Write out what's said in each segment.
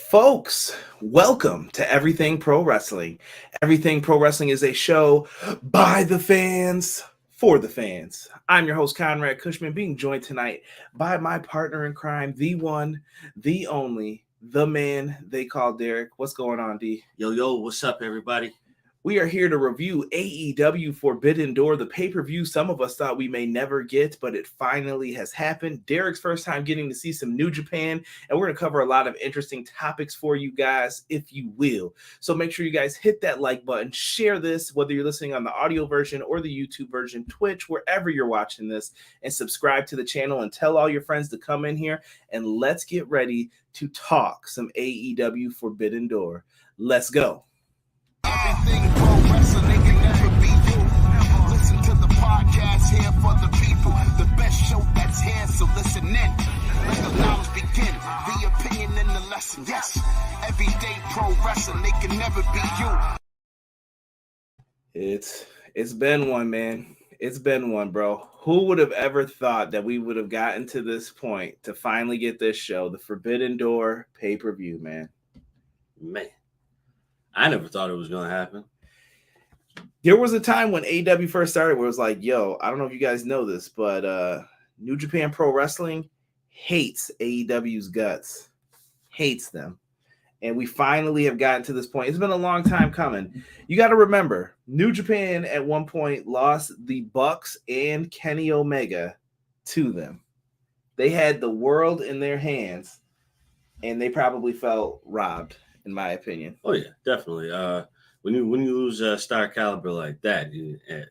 Folks, welcome to Everything Pro Wrestling. Everything Pro Wrestling is a show by the fans, for the fans. I'm your host, Conrad Cushman, being joined tonight by my partner in crime, the one, the only, the man they call Derek. What's going on, D? Yo, what's up, everybody? We are here to review AEW Forbidden Door, the pay-per-view some of us thought we may never get, but it finally has happened. Derek's first time getting to see some New Japan, and we're going to cover a lot of interesting topics for you guys, if you will. So make sure you guys hit that like button, share this, whether you're listening on the audio version or the YouTube version, Twitch, wherever you're watching this, and subscribe to the channel and tell all your friends to come in here, and let's get ready to talk some AEW Forbidden Door. Let's go. Everything pro wrestling, they can never be you. Listen to the podcast here for the people. The best show that's here, so listen in. Let the knowledge begin. The opinion and the lesson. Yes, everyday pro wrestling, they can never be you. It's been one, man. It's been one, bro. Who would have ever thought that we would have gotten to this point to finally get this show, the Forbidden Door pay-per-view, man? Man, I never thought it was going to happen. There was a time when AEW first started where it was like, yo, I don't know if you guys know this, but New Japan Pro Wrestling hates AEW's guts. Hates them. And we finally have gotten to this point. It's been a long time coming. You got to remember, New Japan at one point lost the Bucks and Kenny Omega to them. They had the world in their hands, and they probably felt robbed, in my opinion. Oh yeah, definitely. When you lose a star caliber like that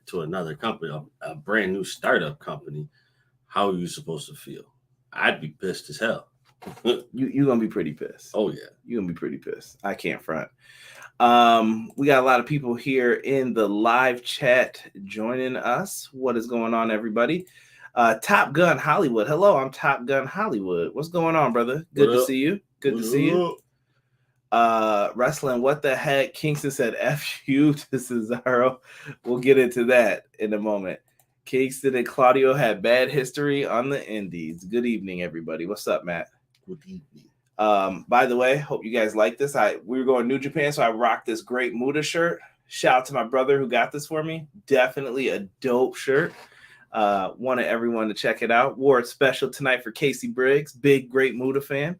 to another company, a brand new startup company, how are you supposed to feel? I'd be pissed as hell. You're gonna be pretty pissed. Oh yeah, you're gonna be pretty pissed. I can't front. We got a lot of people here in the live chat joining us. What is going on, everybody? Top Gun Hollywood. Hello, I'm Top Gun Hollywood. What's going on, brother? Good to see you. Good to see you. Wrestling, what the heck? Kingston said F you to Cesaro. We'll get into that in a moment. Kingston and Claudio had bad history on the indies. Good evening, everybody. What's up, Matt? Good evening. By the way, hope you guys like this. We were going New Japan, so I rocked this great Muda shirt. Shout out to my brother who got this for me. Definitely a dope shirt. Wanted everyone to check it out. Wore it special tonight for Casey Briggs, big great Muda fan.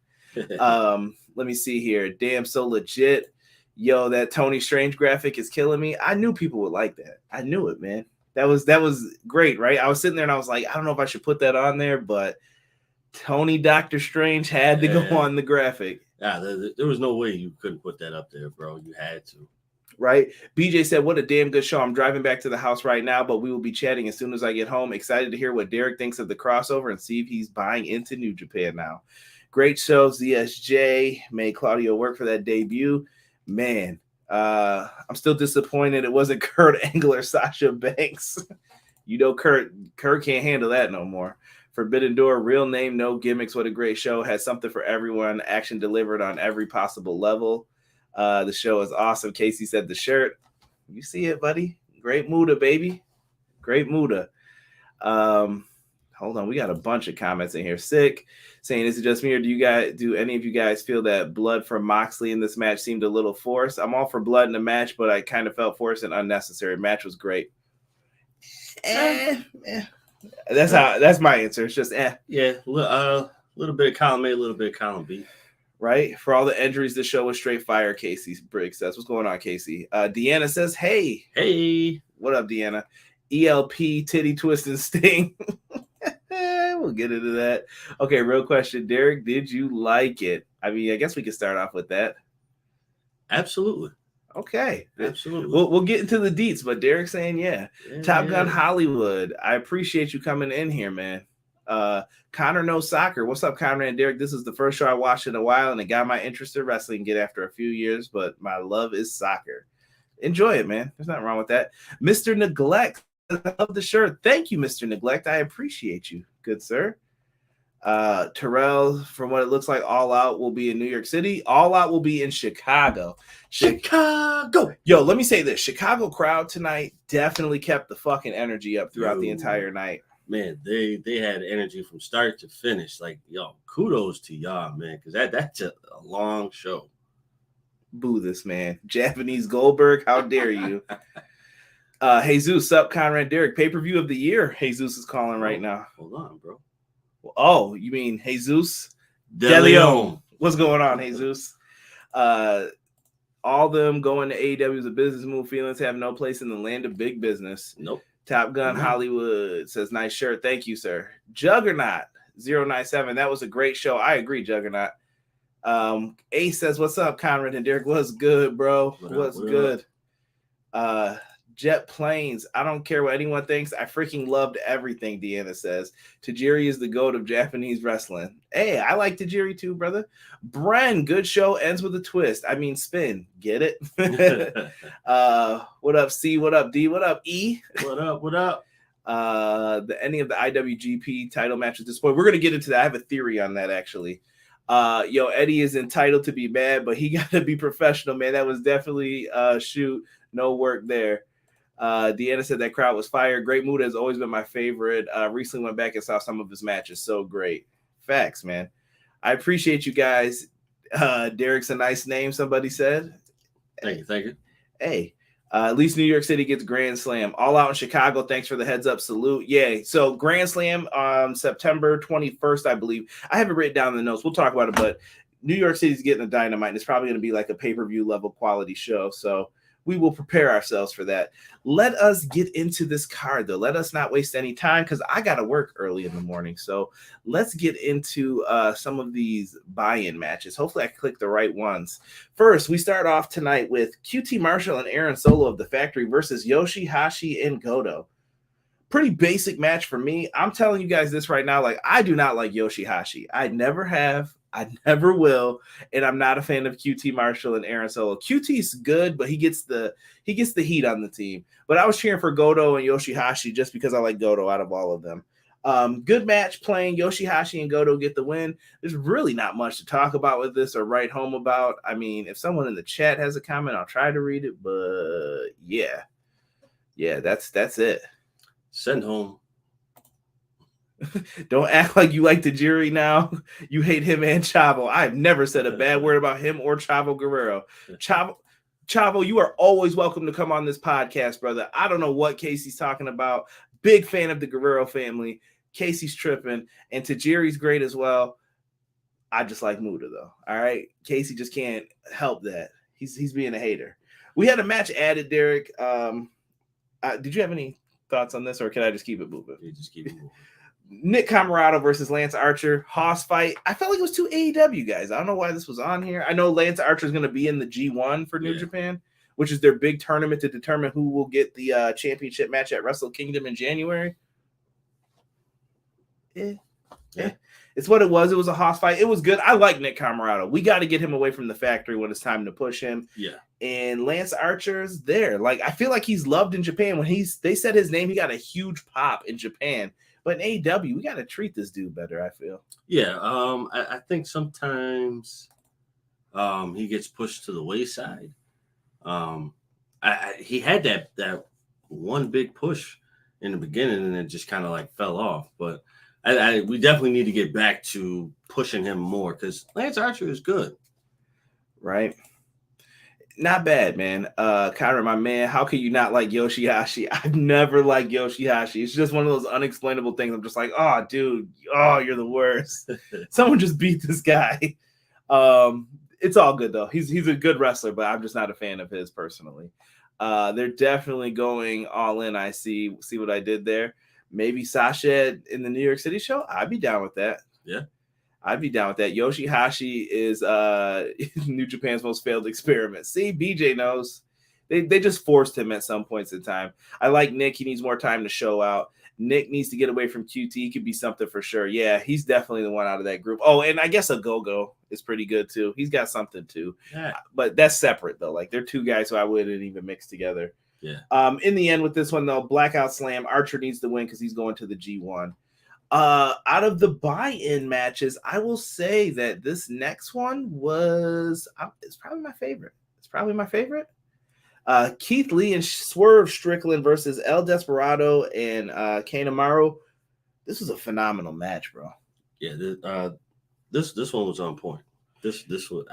Let me see here. Damn, so legit. Yo, that Tony Strange graphic is killing me. I knew people would like that. I knew it, man. That was great, right? I was sitting there and I was like, I don't know if I should put that on there, but Tony Dr. Strange had to go on the graphic. Yeah, there was no way you couldn't put that up there, bro. You had to. Right? BJ said, what a damn good show. I'm driving back to the house right now, but we will be chatting as soon as I get home. Excited to hear what Derek thinks of the crossover and see if he's buying into New Japan now. Great show. ZSJ made Claudio work for that debut. Man, I'm still disappointed it wasn't Kurt Angle or Sasha Banks. You know, Kurt can't handle that no more. Forbidden Door, real name, no gimmicks. What a great show. Had something for everyone. Action delivered on every possible level. The show is awesome. Casey said the shirt. You see it, buddy. Great Muda, baby. Great Muda. Hold on, we got a bunch of comments in here. Sick saying, is it just me, or do any of you guys feel that blood from Moxley in this match seemed a little forced? I'm all for blood in the match, but I kind of felt forced and unnecessary. Match was great. That's my answer. It's just Yeah, a little bit of column A, a little bit of column B. Right? For all the injuries, the show was straight fire, Casey Briggs says. What's going on, Casey? Deanna says, hey. What up, Deanna? ELP, titty twist and sting. We'll get into that. Okay, real question. Derek, did you like it? I mean, I guess we could start off with that. Absolutely. Okay. Absolutely. We'll get into the deets, but Derek's saying, yeah. Top Gun Hollywood. I appreciate you coming in here, man. Connor Knows Soccer. What's up, Connor and Derek? This is the first show I watched in a while, and it got my interest in wrestling again after a few years, but my love is soccer. Enjoy it, man. There's nothing wrong with that. Mr. Neglect. I love the shirt. Thank you, Mr. Neglect. I appreciate you. Good, sir. Terrell, from what it looks like, All Out will be in New York City. All Out will be in Chicago. Chicago. Yo, let me say this. Chicago crowd tonight definitely kept the fucking energy up throughout the entire night. man, they had energy from start to finish. Like, yo, kudos to y'all, man, because that's a long show. Boo this man. Japanese Goldberg, how dare you? Jesus, sup, Conrad Derek, pay-per-view of the year. Jesus is calling right now. Hold on, bro. Oh, you mean Jesus? De Leon. What's going on, Jesus? All them going to AEW is a business move. Feelings have no place in the land of big business. Nope. Top Gun Hollywood says, nice shirt. Thank you, sir. Juggernaut 097. That was a great show. I agree, Juggernaut. Ace says, what's up, Conrad and Derek? What's good, bro? What's good? Jet Planes. I don't care what anyone thinks. I freaking loved everything, Deanna says. Tajiri is the GOAT of Japanese wrestling. Hey, I like Tajiri too, brother. Bren, good show, ends with a twist. I mean, spin. Get it? What up, C? What up, D? What up, E? What up? What up? Any of the IWGP title matches at this point. We're going to get into that. I have a theory on that, actually. Eddie is entitled to be mad, but he got to be professional, man. That was definitely shoot. No work there. Deanna said that crowd was fire. Great Mood has always been my favorite. Recently went back and saw some of his matches. So great. Facts, man. I appreciate you guys. Derek's a nice name, somebody said. Thank you. Hey, at least New York City gets Grand Slam. All out in Chicago. Thanks for the heads up. Salute. Yay. So Grand Slam on September 21st, I believe. I have it written down in the notes. We'll talk about it, but New York City's getting a Dynamite, and it's probably going to be like a pay-per-view level quality show. So we will prepare ourselves for that. Let us get into this card, though. Let us not waste any time because I got to work early in the morning. So let's get into some of these buy-in matches. Hopefully I click the right ones. First, we start off tonight with QT Marshall and Aaron Solo of the Factory versus Yoshihashi and Goto. Pretty basic match for me. I'm telling you guys this right now. Like, I do not like Yoshihashi. I never have. I never will, and I'm not a fan of QT Marshall and Aaron Solo. QT's good, but he gets the heat on the team. But I was cheering for Goto and Yoshihashi just because I like Goto out of all of them. Good match playing. Yoshihashi and Goto get the win. There's really not much to talk about with this or write home about. I mean, if someone in the chat has a comment, I'll try to read it. But yeah, that's it. Send home. Don't act like you like Tajiri now. You hate him and Chavo. I've never said a bad word about him or Chavo Guerrero. Chavo, you are always welcome to come on this podcast, brother. I don't know what Casey's talking about. Big fan of the Guerrero family. Casey's tripping, and Tajiri's great as well. I just like Muda, though. All right? Casey just can't help that. He's being a hater. We had a match added, Derek. Did you have any thoughts on this, or can I just keep it moving? You just keep it moving. Nick Camarado versus Lance Archer, Hoss fight. I felt like it was two AEW guys. I don't know why this was on here. I know Lance Archer is going to be in the G1 for New Japan, which is their big tournament to determine who will get the championship match at Wrestle Kingdom in January. Yeah. It's what it was. It was a Hoss fight. It was good. I like Nick Camarado. We got to get him away from the factory when it's time to push him. Yeah. And Lance Archer's there. Like, I feel like he's loved in Japan. When they said his name, he got a huge pop in Japan. But in AEW, we got to treat this dude better, I feel. Yeah, I think sometimes he gets pushed to the wayside. He had that one big push in the beginning, and it just kind of like fell off. But we definitely need to get back to pushing him more because Lance Archer is good. Right. Not bad, man. Kyra, my man, how can you not like Yoshihashi? I've never liked Yoshihashi. It's just one of those unexplainable things. I'm just like, oh, dude, you're the worst. Someone just beat this guy. It's all good, though. He's a good wrestler, but I'm just not a fan of his personally. They're definitely going all in. I see what I did there. Maybe Sasha in the New York City show. I'd be down with that. Yeah. I'd be down with that. Yoshihashi is New Japan's most failed experiment. See, BJ knows. They just forced him at some points in time. I like Nick. He needs more time to show out. Nick needs to get away from QT. He could be something for sure. Yeah, he's definitely the one out of that group. Oh, and I guess a Go-Go is pretty good too. He's got something too. Yeah. But that's separate though. Like, they're two guys who I wouldn't even mix together. Yeah. In the end with this one though, Blackout Slam. Archer needs to win because he's going to the G1. Out of the buy-in matches, I will say that this next one it's probably my favorite. Keith Lee and Swerve Strickland versus El Desperado and Kanemaru. This was a phenomenal match, bro. Yeah, this one was on point. This was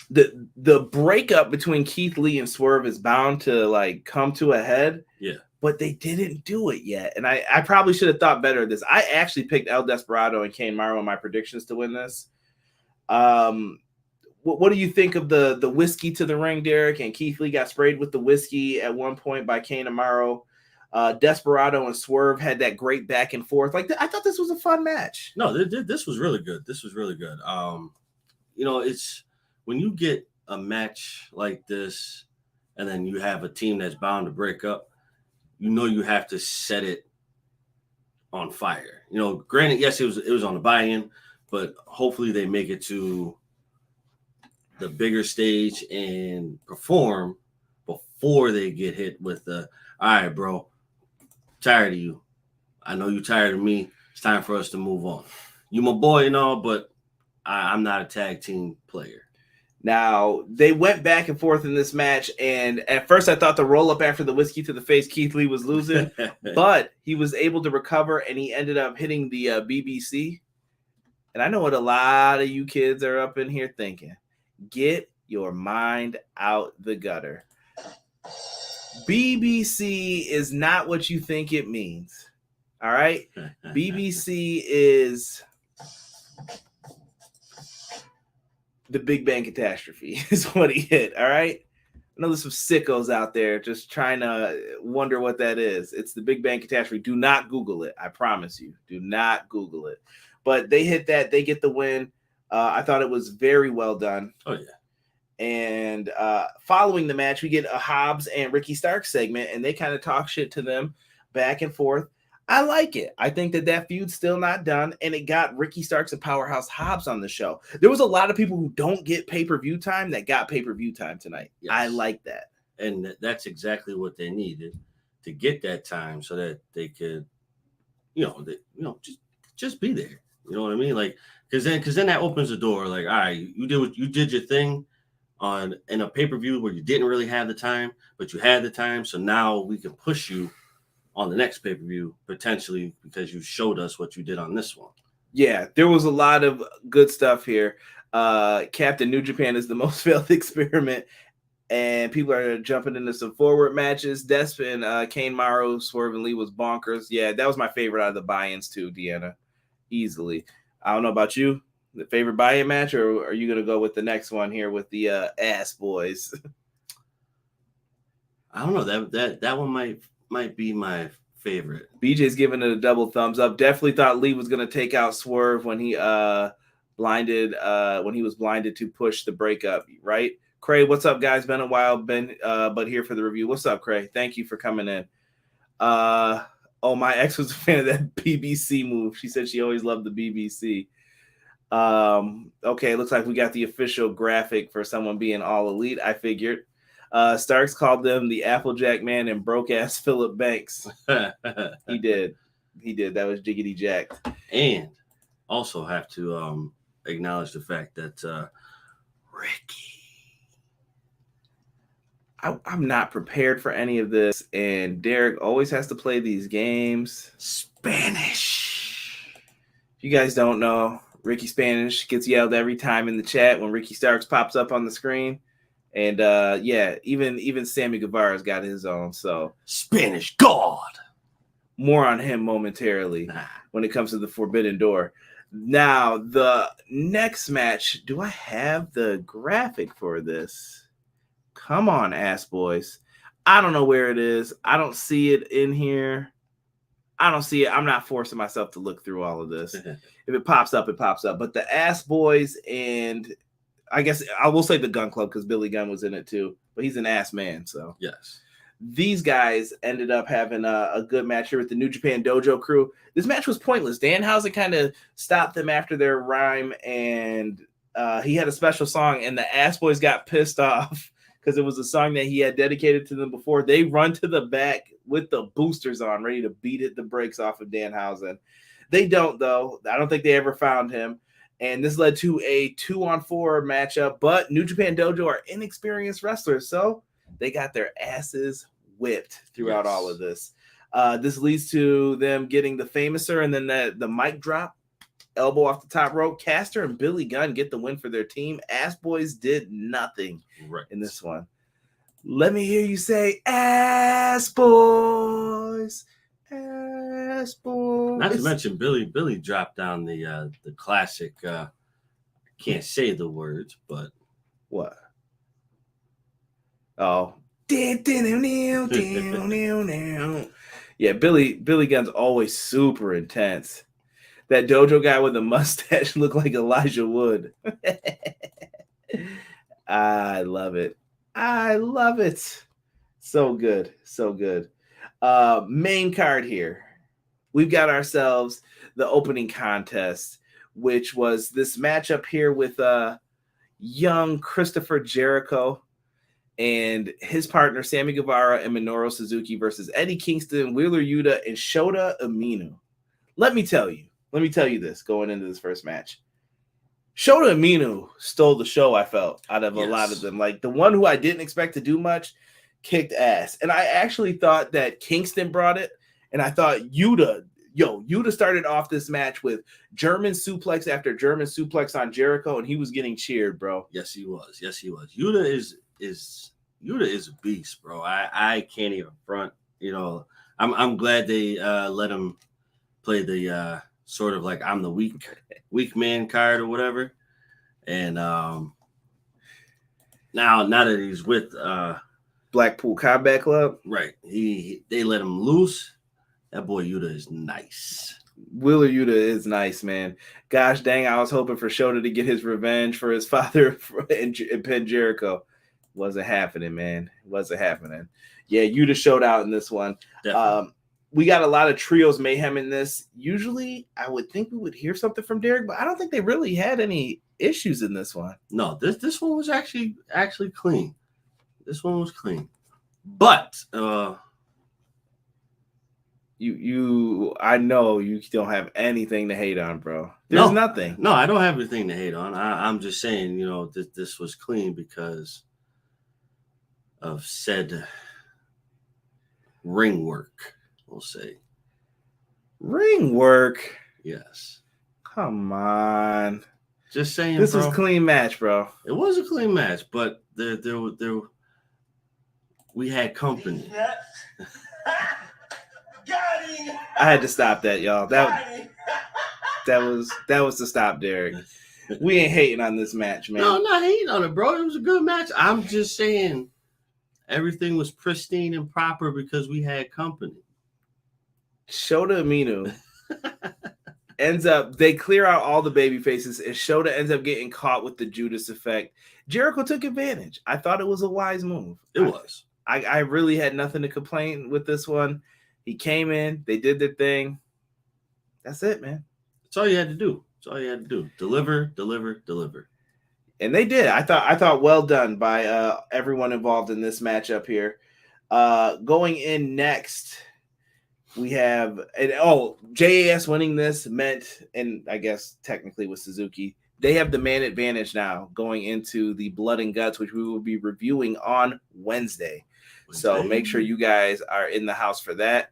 the breakup between Keith Lee and Swerve is bound to like come to a head. Yeah. But they didn't do it yet. And I probably should have thought better of this. I actually picked El Desperado and Kane Maro in my predictions to win this. What do you think of the whiskey to the ring, Derek? And Keith Lee got sprayed with the whiskey at one point by Kane and Maro. Desperado and Swerve had that great back and forth. Like, I thought this was a fun match. No, this was really good. This was really good. It's when you get a match like this and then you have a team that's bound to break up, you have to set it on fire. Granted, yes, it was on the buy-in, but hopefully they make it to the bigger stage and perform before they get hit with the, all right, bro, tired of you. I know you're tired of me. It's time for us to move on. You my boy and all, but I'm not a tag team player. Now, they went back and forth in this match, and at first I thought the roll-up after the whiskey to the face, Keith Lee was losing, but he was able to recover, and he ended up hitting the BBC. And I know what a lot of you kids are up in here thinking. Get your mind out the gutter. BBC is not what you think it means, all right? BBC is... the Big Bang Catastrophe is what he hit, all right? I know there's some sickos out there just trying to wonder what that is. It's the Big Bang Catastrophe. Do not Google it. I promise you. Do not Google it. But they hit that. They get the win. I thought it was very well done. Oh, yeah. And following the match, we get a Hobbs and Ricky Starks segment, and they kind of talk shit to them back and forth. I like it. I think that feud's still not done, and it got Ricky Starks and Powerhouse Hobbs on the show. There was a lot of people who don't get pay-per-view time that got pay-per-view time tonight. Yes. I like that. And that's exactly what they needed to get that time so that they could, just be there. You know what I mean? Like, because then that opens the door. Like, all right, you did your thing in a pay-per-view where you didn't really have the time, but you had the time. So now we can push you on the next pay-per-view, potentially, because you showed us what you did on this one. Yeah, there was a lot of good stuff here. Captain New Japan is the most failed experiment, and people are jumping into some forward matches. Desp and Kane Maro, Swerve and Lee was bonkers. Yeah, that was my favorite out of the buy-ins too, Deanna. Easily. I don't know about you. The favorite buy-in match, or are you going to go with the next one here with the ass boys? I don't know. That one might be my favorite. BJ's giving it a double thumbs up. Definitely thought Lee was going to take out Swerve when he was blinded to push the breakup, right? Cray, what's up, guys? Been a while, but here for the review. What's up, Cray? Thank you for coming in. My ex was a fan of that BBC move. She said she always loved the BBC. Okay, looks like we got the official graphic for someone being all elite, I figured. Starks called them the Applejack Man and broke-ass Philip Banks. He did. That was jiggity jacked. And also have to acknowledge the fact that Ricky. I'm not prepared for any of this, and Derek always has to play these games. Spanish. If you guys don't know, Ricky Spanish gets yelled every time in the chat when Ricky Starks pops up on the screen. And even Sammy Guevara's got his own. So Spanish God. More on him momentarily when it comes to the Forbidden Door. Now, the next match, do I have the graphic for this? Come on, ass boys. I don't know where it is. I don't see it in here. I don't see it. I'm not forcing myself to look through all of this. If it pops up, it pops up. But the ass boys, and I guess I will say the Gun Club because Billy Gunn was in it too. But he's an ass man, so yes. These guys ended up having a good match here with the New Japan Dojo crew. This match was pointless. Danhausen kind of stopped them after their rhyme, and he had a special song, and the ass boys got pissed off because it was a song that he had dedicated to them before. They run to the back with the boosters on, ready to beat the brakes off of Danhausen. They don't, though. I don't think they ever found him. And this led to a 2-on-4 matchup. But New Japan Dojo are inexperienced wrestlers, so they got their asses whipped throughout all of this. This leads to them getting the Famouser and then the mic drop, elbow off the top rope. Caster and Billy Gunn get the win for their team. Ass Boys did nothing in this one. Let me hear you say, Ass Boys. Ass Boys. Not to mention Billy dropped down the classic. Can't say the words, but what? Oh, yeah. Billy Gunn's always super intense. That dojo guy with the mustache looked like Elijah Wood. I love it. So good. Main card here. We've got ourselves the opening contest, which was this matchup here with young Christopher Jericho and his partner Sammy Guevara and Minoru Suzuki versus Eddie Kingston, Wheeler Yuta, and Shota Umino. Let me tell you this going into this first match. Shota Umino stole the show, I felt, out of a lot of them. Like the one who I didn't expect to do much kicked ass. And I actually thought that Kingston brought it. And I thought Yuta started off this match with German suplex after German suplex on Jericho, and he was getting cheered, bro. Yes, he was. Yuta is a beast, bro. I can't even front. You know, I'm glad they let him play the sort of like I'm the weak man card or whatever. And now that he's with Blackpool Combat Club, right? They let him loose. That boy Yuta is nice. Wheeler Yuta is nice, man. Gosh dang, I was hoping for Shota to get his revenge for his father and Penn Jericho. Wasn't happening, man. Yeah, Yuta showed out in this one. We got a lot of trios mayhem in this. Usually, I would think we would hear something from Derek, but I don't think they really had any issues in this one. No, this one was actually clean. This one was clean. But I know you don't have anything to hate on, bro. There's nothing. No, I don't have anything to hate on. I'm just saying, you know, this was clean because of said ring work, we'll say. Ring work? Yes. Come on. Just saying, this bro. Was a clean match, bro. It was a clean match, but there we had company. I had to stop that, y'all. That was to stop Derek. We ain't hating on this match, man. No, I'm not hating on it, bro. It was a good match. I'm just saying everything was pristine and proper because we had company. Shota Umino ends up, they clear out all the baby faces, and Shota ends up getting caught with the Judas effect. Jericho took advantage. I thought it was a wise move. It was. I really had nothing to complain with this one. He came in, they did their thing. That's it, man. That's all you had to do. Deliver. And they did. I thought well done by everyone involved in this matchup here. Going in next, we have JAS winning this meant, and I guess technically with Suzuki, they have the man advantage now going into the Blood and Guts, which we will be reviewing on Wednesday. So make sure you guys are in the house for that.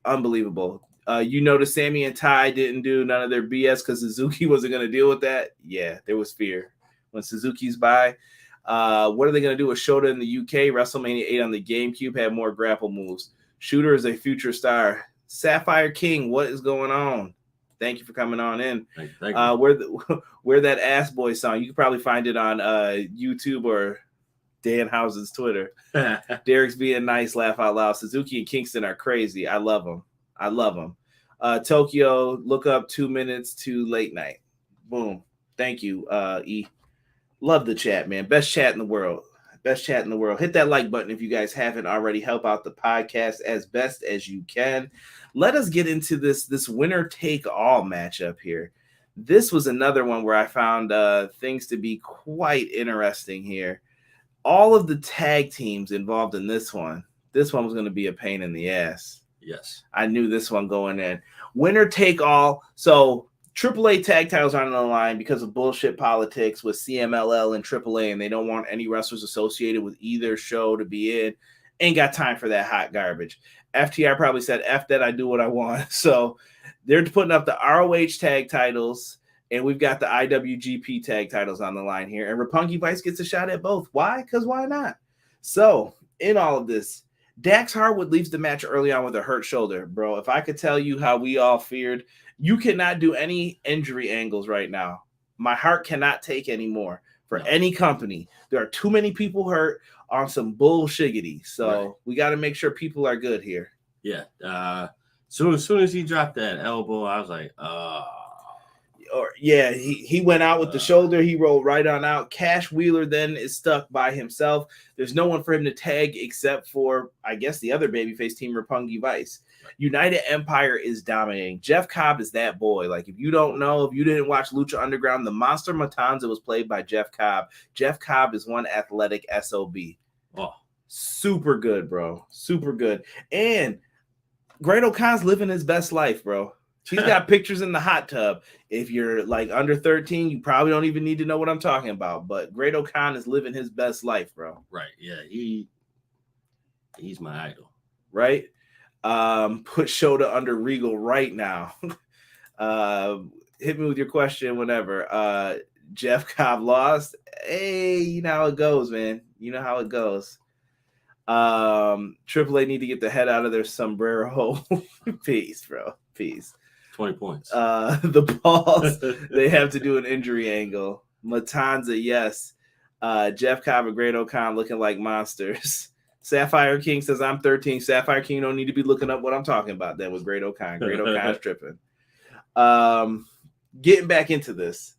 Unbelievable. You notice Sammy and Ty didn't do none of their BS because Suzuki wasn't going to deal with that. Yeah, there was fear. When Suzuki's by, what are they going to do with Shota in the UK? WrestleMania 8 on the GameCube had more grapple moves. Shooter is a future star. Sapphire King, what is going on? Thank you for coming on in. Thank you. Where that Ass Boy song, you can probably find it on YouTube or Dan House's Twitter. Derek's being nice, laugh out loud. Suzuki and Kingston are crazy. I love them. Tokyo, look up 2 minutes to late night. Boom. Thank you, E. Love the chat, man. Best chat in the world. Hit that like button if you guys haven't already. Help out the podcast as best as you can. Let us get into this winner take all matchup here. This was another one where I found things to be quite interesting here. All of the tag teams involved in this one was going to be a pain in the ass. Yes. I knew this one going in. Winner take all. So AAA tag titles aren't on the line because of bullshit politics with CMLL and AAA, and they don't want any wrestlers associated with either show to be in. Ain't got time for that hot garbage. FTR probably said, F that, I do what I want. So they're putting up the ROH tag titles, and we've got the IWGP tag titles on the line here. And Roppongi Vice gets a shot at both. Why? Because why not? So in all of this, Dax Harwood leaves the match early on with a hurt shoulder. Bro, if I could tell you how we all feared, you cannot do any injury angles right now. My heart cannot take anymore for any company. There are too many people hurt on some bullshiggity. So we got to make sure people are good here. Yeah. Soon as he dropped that elbow, I was like, he went out with the shoulder. He rolled right on out. Cash Wheeler then is stuck by himself. There's no one for him to tag except for, I guess, the other babyface team, Roppongi Vice. United Empire is dominating. Jeff Cobb is that boy. Like, if you don't know, if you didn't watch Lucha Underground, the Monster Matanza was played by Jeff Cobb. Jeff Cobb is one athletic SOB. Oh, super good, bro. Super good. And Great O'Con's living his best life, bro. He's got pictures in the hot tub. If you're like under 13, you probably don't even need to know what I'm talking about. But Great O'Con is living his best life, bro. Right. Yeah. He's my idol. Right. Put Shota under Regal right now. Hit me with your question whenever. Jeff Cobb lost. Hey, you know how it goes, man. You know how it goes. Triple A need to get the head out of their sombrero. Peace, bro. Peace. 20 points. The balls, they have to do an injury angle. Matanza, yes. Jeff Cobb and Great O'Con looking like monsters. Sapphire King says, I'm 13. Sapphire King don't need to be looking up what I'm talking about then with Great O'Con. Great O'Con's tripping. Getting back into this.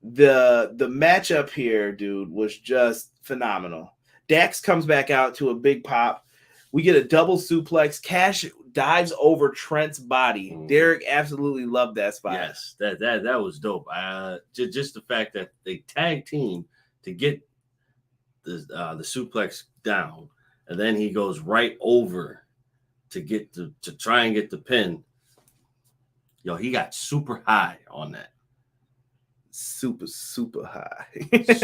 The matchup here, dude, was just phenomenal. Dax comes back out to a big pop. We get a double suplex. Cash dives over Trent's body. Derek absolutely loved that spot. Yes, that was dope. Just the fact that they tag team to get the suplex down, and then he goes right over to try and get the pin. Yo, he got super high on that. Super high.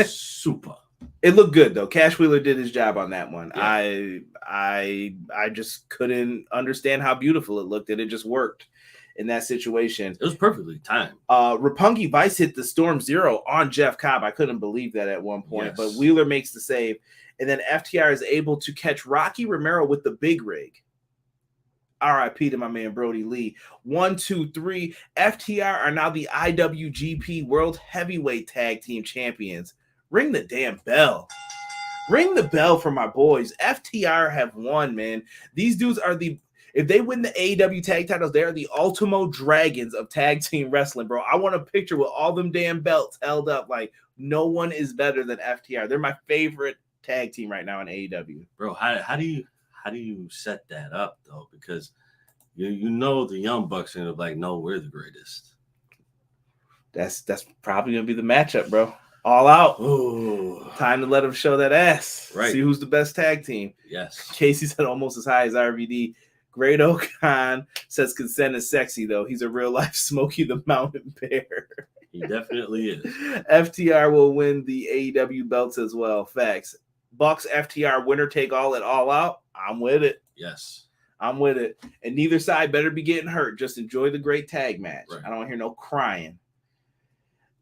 Super. It looked good though. Cash Wheeler did his job on that one. Yeah. I just couldn't understand how beautiful it looked, and it just worked in that situation. It was perfectly timed. Roppongi Vice hit the Storm Zero on Jeff Cobb. I couldn't believe that at one point, but Wheeler makes the save, and then FTR is able to catch Rocky Romero with the big rig. RIP to my man Brody Lee. 1, 2, 3. FTR are now the IWGP World Heavyweight Tag Team Champions. Ring the damn bell. Ring the bell for my boys. FTR have won, man. These dudes are if they win the AEW tag titles, they are the Ultimo Dragons of tag team wrestling, bro. I want a picture with all them damn belts held up. Like, no one is better than FTR. They're my favorite tag team right now in AEW. Bro, how do you set that up though? Because you know the Young Bucks are gonna be like, no, we're the greatest. That's probably gonna be the matchup, bro. All out. Ooh. Time to let them show that ass. Right. See who's the best tag team. Yes. Casey said almost as high as RVD. Great O'Con says consent is sexy, though. He's a real-life Smokey the Mountain Bear. He definitely is. FTR will win the AEW belts as well. Facts. Bucks FTR winner take all at All Out. I'm with it. Yes. I'm with it. And neither side better be getting hurt. Just enjoy the great tag match. Right. I don't want to hear no crying.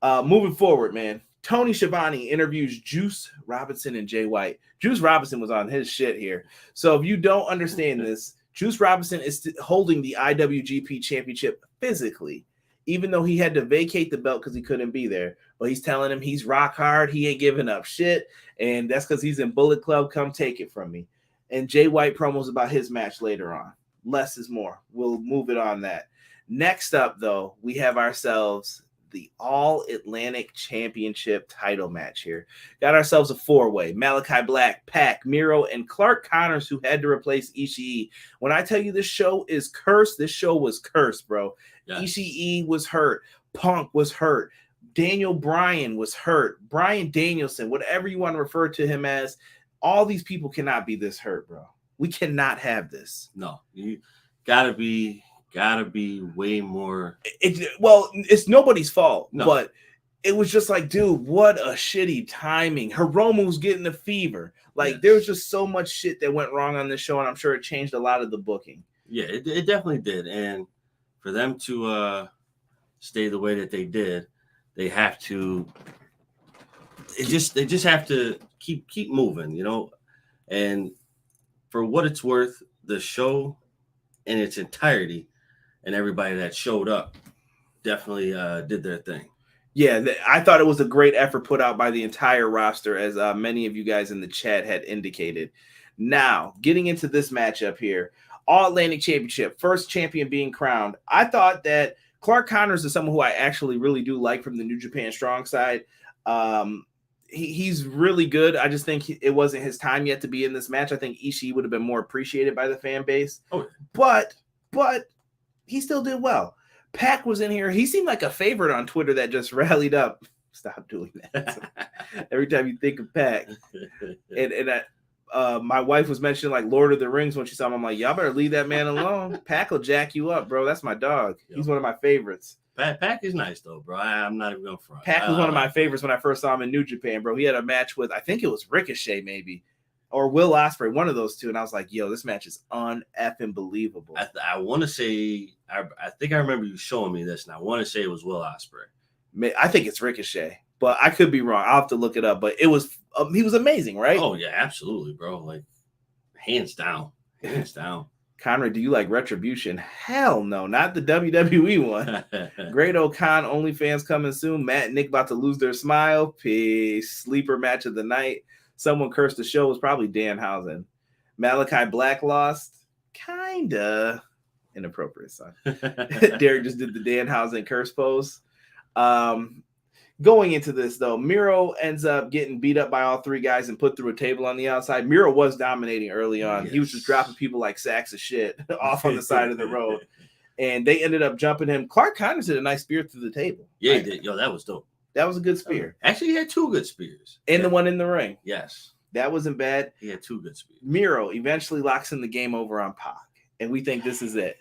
Moving forward, man. Tony Schiavone interviews Juice Robinson and Jay White. Juice Robinson was on his shit here. So if you don't understand this, Juice Robinson is holding the IWGP Championship physically, even though he had to vacate the belt because he couldn't be there. But he's telling him he's rock hard. He ain't giving up shit. And that's because he's in Bullet Club. Come take it from me. And Jay White promos about his match later on. Less is more. We'll move it on that. Next up, though, we have ourselves the All-Atlantic Championship title match here. Got ourselves a four-way. Malakai Black, Pac, Miro, and Clark Connors, who had to replace Ishii. When I tell you this show is cursed, this show was cursed, bro. Yes. Ishii was hurt. Punk was hurt. Daniel Bryan was hurt. Bryan Danielson, whatever you want to refer to him as, all these people cannot be this hurt, bro. We cannot have this. No, you gotta be way more. It's nobody's fault, no. But it was just like, dude, what a shitty timing. Hiromu's getting the fever. Like there was just so much shit that went wrong on this show, and I'm sure it changed a lot of the booking. Yeah, it definitely did. And for them to stay the way that they did, they have to. They just have to keep moving, you know. And for what it's worth, the show in its entirety and everybody that showed up definitely did their thing. Yeah, I thought it was a great effort put out by the entire roster, as many of you guys in the chat had indicated. Now, getting into this matchup here, All Atlantic Championship, first champion being crowned. I thought that Clark Connors is someone who I actually really do like from the New Japan Strong side. He's really good. I just think it wasn't his time yet to be in this match. I think Ishii would have been more appreciated by the fan base. Oh, but he still did well. Pac was in here. He seemed like a favorite on Twitter that just rallied up. Stop doing that. Every time you think of Pac. And my wife was mentioning like Lord of the Rings when she saw him. I'm like, y'all better leave that man alone. Pac will jack you up, bro. That's my dog. Yep. He's one of my favorites. Pac is nice though, bro. I'm not even going to front. Pac was one of my favorites when I first saw him in New Japan, bro. He had a match with, I think it was Ricochet maybe, or Will Ospreay, one of those two. And I was like, yo, this match is un-effing believable. I want to say, I think I remember you showing me this, and I want to say it was Will Ospreay. I think it's Ricochet, but I could be wrong. I'll have to look it up. But it was, he was amazing, right? Oh, yeah, absolutely, bro. Like, hands down. Hands down. Conrad, do you like Retribution? Hell no, not the WWE one. Great O'Con, OnlyFans coming soon. Matt and Nick about to lose their smile. Peace. Sleeper match of the night. Someone cursed the show. It was probably Danhausen. Malakai Black lost. Kinda inappropriate, son. Derek just did the Danhausen curse pose. Going into this, though, Miro ends up getting beat up by all three guys and put through a table on the outside. Miro was dominating early on. Yes. He was just dropping people like sacks of shit off on the side of the road. And they ended up jumping him. Clark Connors did a nice spear through the table. Yeah, he did. Yo, that was dope. That was a good spear. Actually, he had two good spears. And the one in the ring. Yes. That wasn't bad. He had two good spears. Miro eventually locks in the game over on Pac. And we think this is it.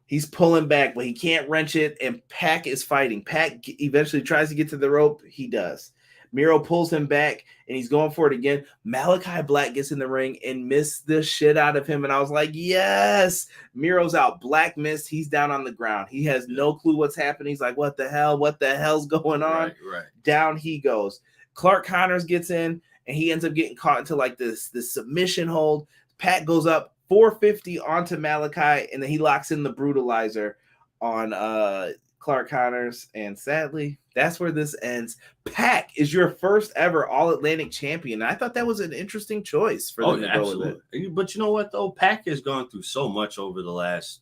He's pulling back, but he can't wrench it, and Pac is fighting. Pac eventually tries to get to the rope. He does. Miro pulls him back, and he's going for it again. Malakai Black gets in the ring and missed the shit out of him, and I was like, yes! Miro's out. Black missed. He's down on the ground. He has no clue what's happening. He's like, what the hell? What the hell's going on? Right. Down he goes. Clark Connors gets in, and he ends up getting caught into like this submission hold. Pac goes up. 450 onto Malakai, and then he locks in the brutalizer on Clark Connors, and sadly, that's where this ends. Pac is your first ever All-Atlantic champion. I thought that was an interesting choice for them to go with it. But you know what, though? Pac has gone through so much over the last,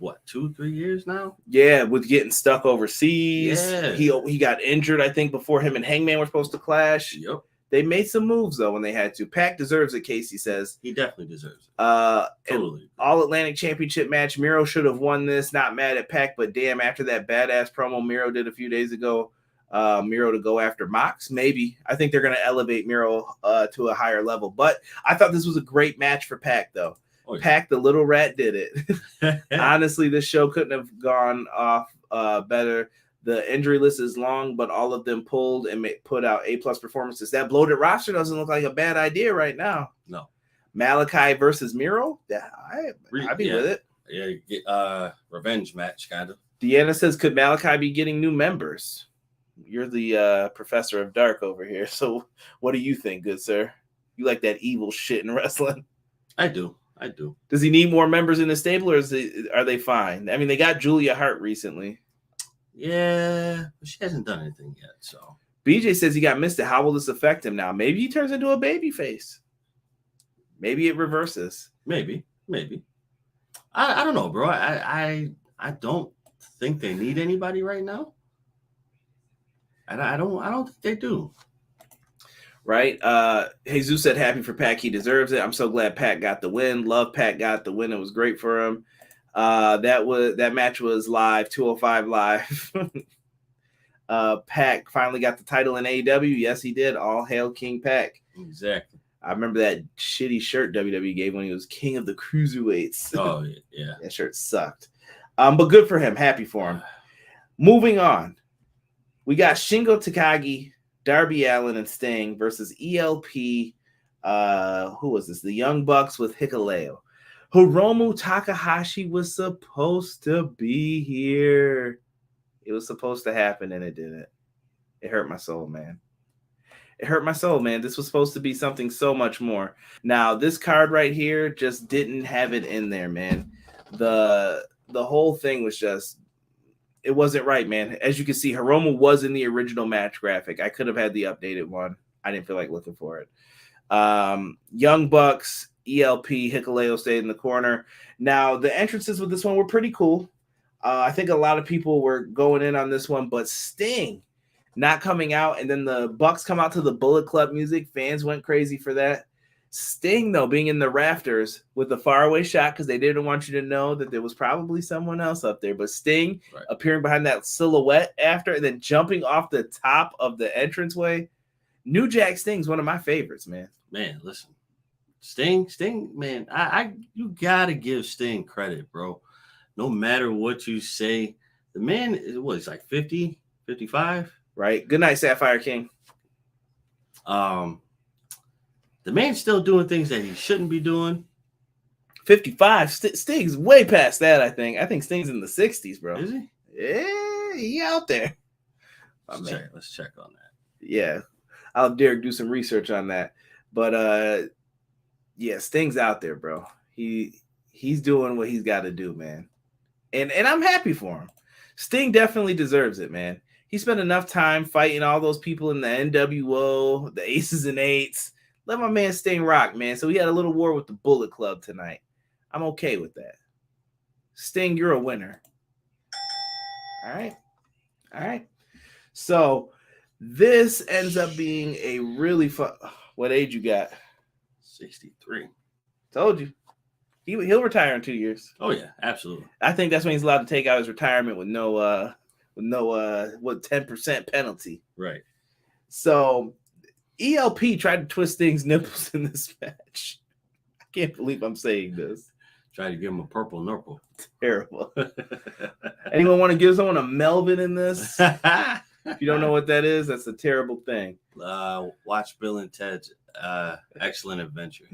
2-3 years now? Yeah, with getting stuck overseas. Yeah. He got injured, I think, before him and Hangman were supposed to clash. Yep. They made some moves, though, when they had to. Pac deserves it, Casey says. He definitely deserves it. Totally. All-Atlantic Championship match. Miro should have won this. Not mad at Pac, but damn, after that badass promo Miro did a few days ago, Miro to go after Mox, maybe. I think they're going to elevate Miro to a higher level. But I thought this was a great match for Pac, though. Oh, yeah. Pac, the little rat, did it. Honestly, this show couldn't have gone off better. The injury list is long, but all of them pulled and put out A+ performances. That bloated roster doesn't look like a bad idea right now. No. Malakai versus Miro? Yeah, I'd be with it. Yeah, revenge match, kind of. Deanna says, could Malakai be getting new members? You're the professor of dark over here. So what do you think, good sir? You like that evil shit in wrestling? I do. Does he need more members in the stable, or are they fine? I mean, they got Julia Hart recently. Yeah, but she hasn't done anything yet. So BJ says he got missed. How will this affect him now? Maybe he turns into a baby face. Maybe it reverses. Maybe. I don't know, bro. I don't think they need anybody right now. I don't think they do. Right? Jesus said happy for Pac. He deserves it. I'm so glad Pac got the win. Love Pac got the win. It was great for him. That match was live, 205 live. Pac finally got the title in AEW. Yes, he did. All hail King Pac. Exactly. I remember that shitty shirt WWE gave when he was King of the Cruiserweights. Oh, yeah. That shirt sucked. But good for him. Happy for him. Moving on. We got Shingo Takagi Darby Allin and Sting versus ELP. Who was this? The Young Bucks with Hikuleo. Hiromu Takahashi was supposed to be here. It was supposed to happen, and it didn't. It hurt my soul, man. It hurt my soul, man. This was supposed to be something so much more. Now, this card right here just didn't have it in there, man. The whole thing was just, it wasn't right, man. As you can see, Hiromu was in the original match graphic. I could have had the updated one. I didn't feel like looking for it. Young Bucks, ELP, Hikuleo stayed in the corner. Now, the entrances with this one were pretty cool. I think a lot of people were going in on this one, but Sting not coming out, and then the Bucks come out to the Bullet Club music. Fans went crazy for that. Sting, though, being in the rafters with the faraway shot because they didn't want you to know that there was probably someone else up there. But Sting appearing behind that silhouette after and then jumping off the top of the entranceway. New Jack Sting's one of my favorites, man. Man, listen. Sting, man, you got to give Sting credit, bro. No matter what you say, the man, he's like 50, 55? Right. Good night, Sapphire King. The man's still doing things that he shouldn't be doing. 55. Sting's way past that, I think. I think Sting's in the 60s, bro. Is he? Yeah, he out there. Let's check on that. Yeah. I'll have Derek do some research on that. But yeah, Sting's out there, bro. He's doing what he's got to do, man. And I'm happy for him. Sting definitely deserves it, man. He spent enough time fighting all those people in the NWO, the Aces and Eights. Let my man Sting rock, man. So he had a little war with the Bullet Club tonight. I'm okay with that. Sting, you're a winner. All right. So this ends up being a really fun. What age you got? 63. Told you. He'll retire in 2 years. Oh yeah, absolutely. I think that's when he's allowed to take out his retirement with no 10% penalty. Right. So ELP tried to twist Sting's nipples in this match. I can't believe I'm saying this. Try to give him a purple nurple. Terrible. Anyone want to give someone a Melvin in this? If you don't know what that is, that's a terrible thing. Watch Bill and Ted's Excellent Adventure.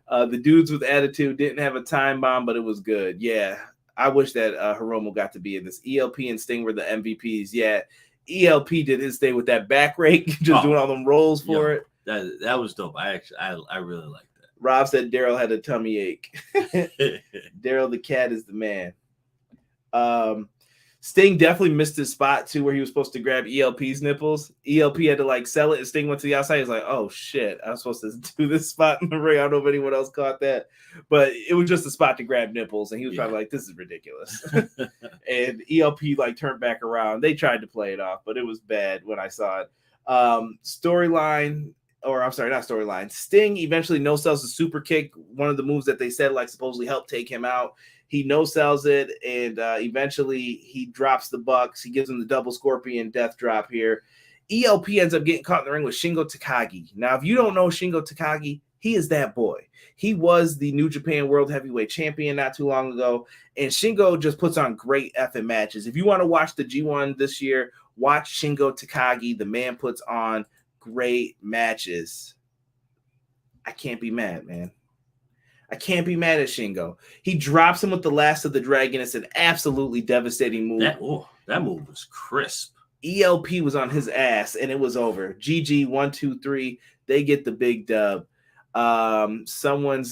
The dudes with attitude didn't have a time bomb, but it was good. Yeah, I wish that Hiromu got to be in this. ELP and Sting were the MVPs. Yeah, ELP did his thing with that back rake, just doing all them rolls for it. That was dope. I really liked that. Rob said Daryl had a tummy ache. Daryl the cat is the man. Sting definitely missed his spot too, where he was supposed to grab ELP's nipples. ELP had to sell it, and Sting went to the outside. He's like, "Oh shit, I was supposed to do this spot in the ring." I don't know if anyone else caught that, but it was just a spot to grab nipples, and he was probably like, "This is ridiculous." And ELP turned back around. They tried to play it off, but it was bad when I saw it. Storyline. Or I'm sorry, not storyline. Sting eventually no-sells the super kick, one of the moves that they said supposedly helped take him out. He no-sells it, and eventually he drops the Bucks. He gives him the double scorpion death drop here. ELP ends up getting caught in the ring with Shingo Takagi. Now, if you don't know Shingo Takagi, he is that boy. He was the New Japan World Heavyweight Champion not too long ago, and Shingo just puts on great effing matches. If you want to watch the G1 this year, watch Shingo Takagi. The man puts on great matches. I can't be mad, man. I can't be mad at Shingo. He drops him with the Last of the Dragon. It's an absolutely devastating move. That move was crisp. ELP was on his ass, and it was over. GG, 1, 2, 3. They get the big dub. Someone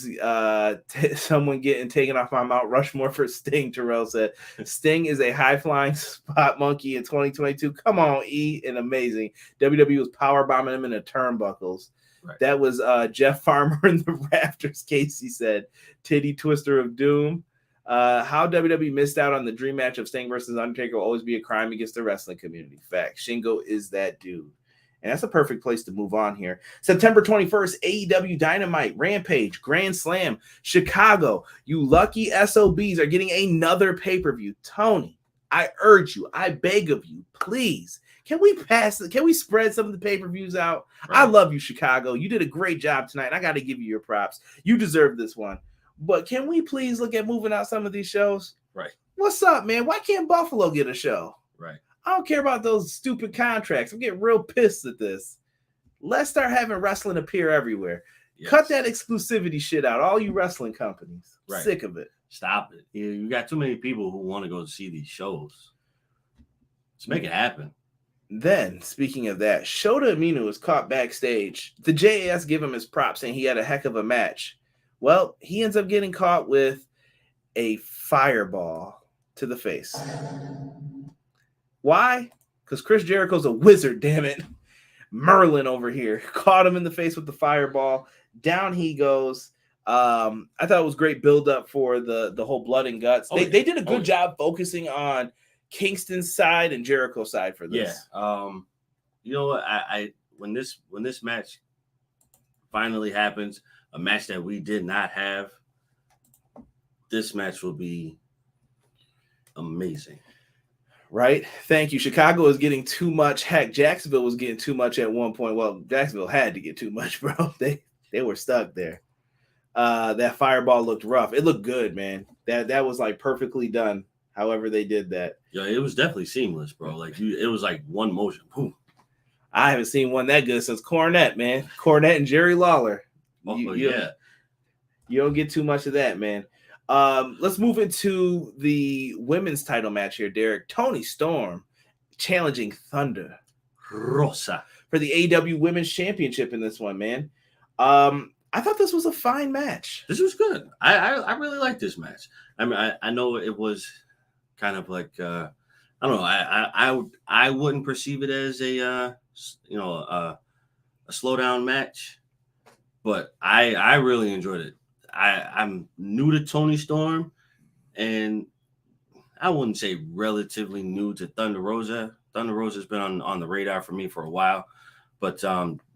getting taken off my Mount Rushmore for Sting. Terrell said Sting is a high-flying spot monkey in 2022. Come on, E, and amazing. WWE was power bombing him in the turnbuckles. Right. That was Jeff Farmer in the rafters. Casey said, "Titty twister of doom." How WWE missed out on the dream match of Sting versus Undertaker will always be a crime against the wrestling community. Fact. Shingo is that dude. And that's a perfect place to move on here. September 21st, AEW Dynamite, Rampage, Grand Slam, Chicago. You lucky SOBs are getting another pay-per-view. Tony, I urge you, I beg of you, please, can we spread some of the pay-per-views out? Right. I love you, Chicago. You did a great job tonight. I got to give you your props. You deserve this one. But can we please look at moving out some of these shows? Right. What's up, man? Why can't Buffalo get a show? Right. I don't care about those stupid contracts. I'm getting real pissed at this. Let's start having wrestling appear everywhere. Yes. Cut that exclusivity shit out. All you wrestling companies. Right. Sick of it. Stop it. You got too many people who want to go see these shows. Let's make it happen. Then, speaking of that, Shota Umino was caught backstage. The JAS give him his props saying he had a heck of a match. Well, he ends up getting caught with a fireball to the face. Why? Because Chris Jericho's a wizard, damn it. Merlin over here caught him in the face with the fireball. Down he goes. I thought it was great build up for the whole blood and guts. They did a good job focusing on Kingston's side and Jericho's side for this. Yeah. You know what? I when this match finally happens, a match that we did not have, this match will be amazing. Right? Thank you. Chicago is getting too much. Heck, Jacksonville was getting too much at one point. Well, Jacksonville had to get too much, bro. They were stuck there. That fireball looked rough. It looked good, man. That was like perfectly done. However they did that. Yeah, it was definitely seamless, bro. Like it was like one motion. Boom. I haven't seen one that good since Cornette, man. Cornette and Jerry Lawler. Yeah. You don't get too much of that, man. Let's move into the women's title match here, Derek. Toni Storm challenging Thunder Rosa for the AEW Women's Championship in this one, man. I thought this was a fine match. This was good. I really like this match. I mean, I know it was kind of like I don't know. I wouldn't perceive it as a slow down match, but I really enjoyed it. I'm new to Toni Storm, and I wouldn't say relatively new to Thunder Rosa. Thunder Rosa's been on the radar for me for a while, but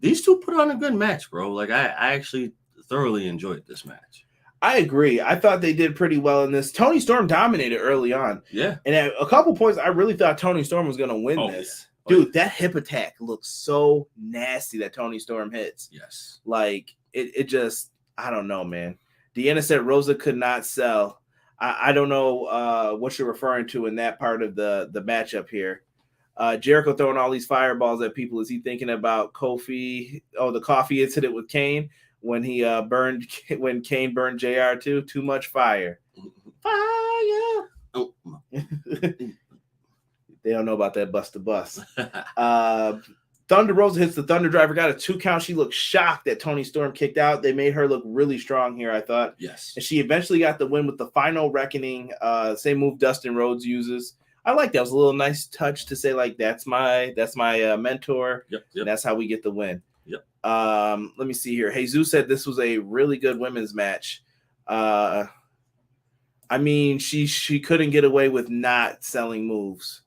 these two put on a good match, bro. Like I actually thoroughly enjoyed this match. I agree. I thought they did pretty well in this. Toni Storm dominated early on. Yeah. And at a couple points, I really thought Toni Storm was going to win this. Yeah. Dude, that hip attack looks so nasty that Toni Storm hits. Yes. Like, it just, I don't know, man. Deanna said Rosa could not sell. I don't know what you're referring to in that part of the matchup here. Jericho throwing all these fireballs at people. Is he thinking about Kofi? Oh, the coffee incident with Kane when he when Kane burned JR too. Too much fire. Fire. Oh. They don't know about that bust to bust. Thunder Rosa hits the Thunder Driver, got a 2 count. She looked shocked that Toni Storm kicked out. They made her look really strong here, I thought. Yes. And she eventually got the win with the final reckoning. Same move Dustin Rhodes uses. I like that. It was a little nice touch to say, like, that's my mentor. Yep. And that's how we get the win. Yep. Let me see here. Jesus said this was a really good women's match. I mean, she couldn't get away with not selling moves.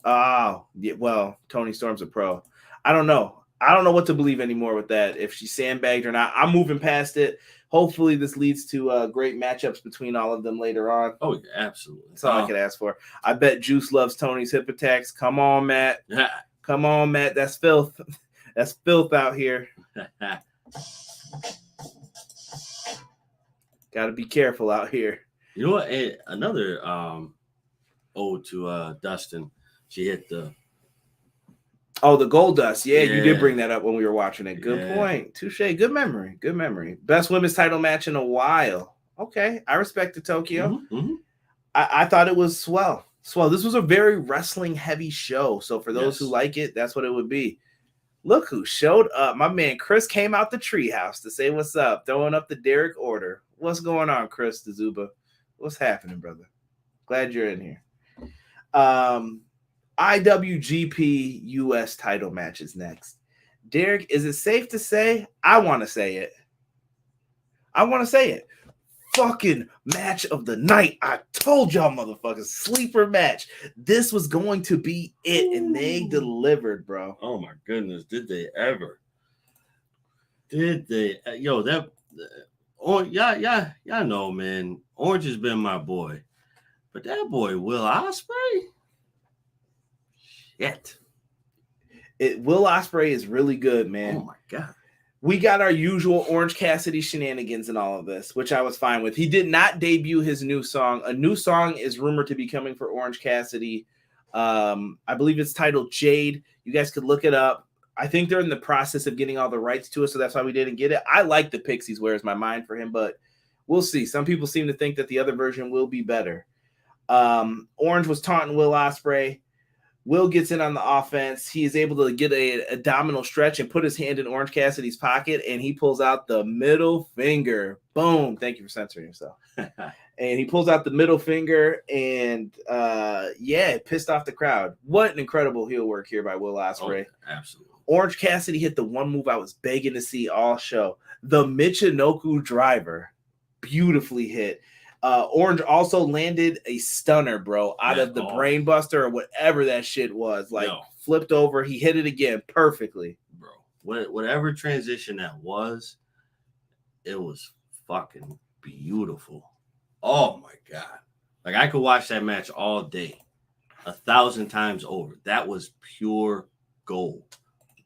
Oh, yeah, well, Toni Storm's a pro. I don't know what to believe anymore with that, if she sandbagged or not. I'm moving past it. Hopefully this leads to great matchups between all of them later on. Oh, yeah, absolutely. That's all I could ask for. I bet Juice loves Toni's hip attacks. Come on, Matt. Come on, Matt. That's filth. That's filth out here. Got to be careful out here. You know what? Another ode to Dustin. She hit the Gold Dust. Yeah, you did bring that up when we were watching it. Good point. Touche. Good memory. Good memory. Best women's title match in a while. Okay. I respect the Tokyo. Mm-hmm, mm-hmm. I thought it was swell. This was a very wrestling heavy show. So for those who like it, that's what it would be. Look who showed up. My man Chris came out the treehouse to say what's up, throwing up the Derek order. What's going on, Chris DeZuba? What's happening, brother? Glad you're in here. IWGP US title matches next. Derek, is it safe to say? I want to say it. Fucking match of the night. I told y'all motherfuckers, sleeper match. This was going to be it, and they delivered, bro. Oh my goodness, did they ever? Did they? Yo, that y'all know, man. Orange has been my boy, but that boy Will Ospreay. Shit. Will Ospreay is really good, man. Oh my god. We got our usual Orange Cassidy shenanigans in all of this, which I was fine with. He did not debut his new song. A new song is rumored to be coming for Orange Cassidy. I believe it's titled Jade. You guys could look it up. I think they're in the process of getting all the rights to it, so that's why we didn't get it. I like the Pixies, where's my mind for him, but we'll see. Some people seem to think that the other version will be better. Orange was taunting Will Ospreay. Will gets in on the offense. He is able to get a abdominal stretch and put his hand in Orange Cassidy's pocket, and he pulls out the middle finger. Boom. Thank you for censoring yourself. And he pulls out the middle finger, and it pissed off the crowd. What an incredible heel work here by Will Ospreay. Oh, absolutely. Orange Cassidy hit the one move I was begging to see all show. The Michinoku driver. Beautifully hit. Orange also landed a stunner, bro, out of the brain buster or whatever that shit was. Like, flipped over. He hit it again perfectly. Bro, whatever transition that was, it was fucking beautiful. Oh, my God. Like, I could watch that match all day, 1,000 times over. That was pure gold.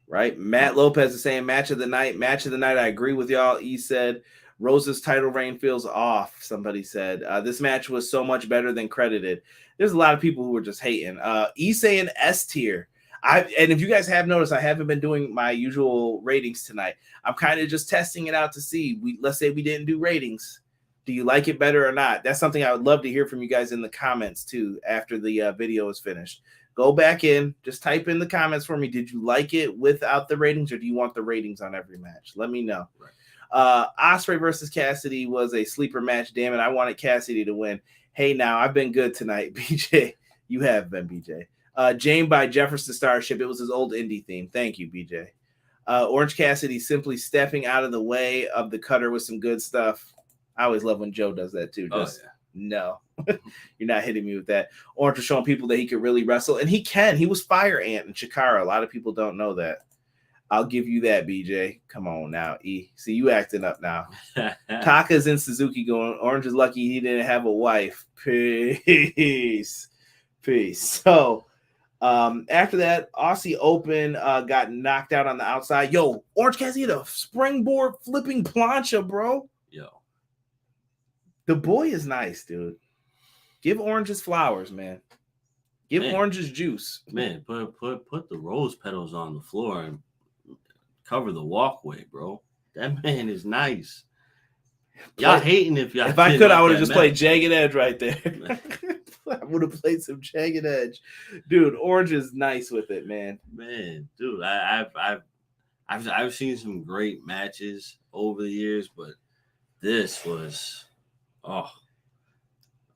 Right? Matt Lopez is saying match of the night. Match of the night, I agree with y'all. He said, Rosa's title reign feels off, somebody said. This match was so much better than credited. There's a lot of people who were just hating. E saying S tier. And if you guys have noticed, I haven't been doing my usual ratings tonight. I'm kind of just testing it out to see. Let's say we didn't do ratings. Do you like it better or not? That's something I would love to hear from you guys in the comments, too, after the video is finished. Go back in. Just type in the comments for me. Did you like it without the ratings, or do you want the ratings on every match? Let me know. Right. Ospreay versus Cassidy was a sleeper match. Damn it, I wanted Cassidy to win. Hey, now I've been good tonight, BJ. You have been, BJ. Jane by Jefferson Starship. It was his old indie theme. Thank you, BJ. Orange Cassidy simply stepping out of the way of the cutter with some good stuff. I always love when Joe does that too. No, you're not hitting me with that. Orange was showing people that he could really wrestle, and he can. He was Fire Ant and Chikara. A lot of people don't know that. I'll give you that, BJ. Come on now, E. See, you acting up now. Taka's in Suzuki going, Orange is lucky he didn't have a wife. Peace. So, after that, Aussie Open got knocked out on the outside. Yo, Orange Cassidy had a springboard flipping plancha, bro. Yo. The boy is nice, dude. Give Orange his flowers, man. Give Orange his juice. Man, put the rose petals on the floor and cover the walkway, bro. That man is nice. Y'all hating if y'all. If I could, I would have just played Jagged Edge right there. I would have played some Jagged Edge, dude. Orange is nice with it, man. Man, dude, I've seen some great matches over the years, but this was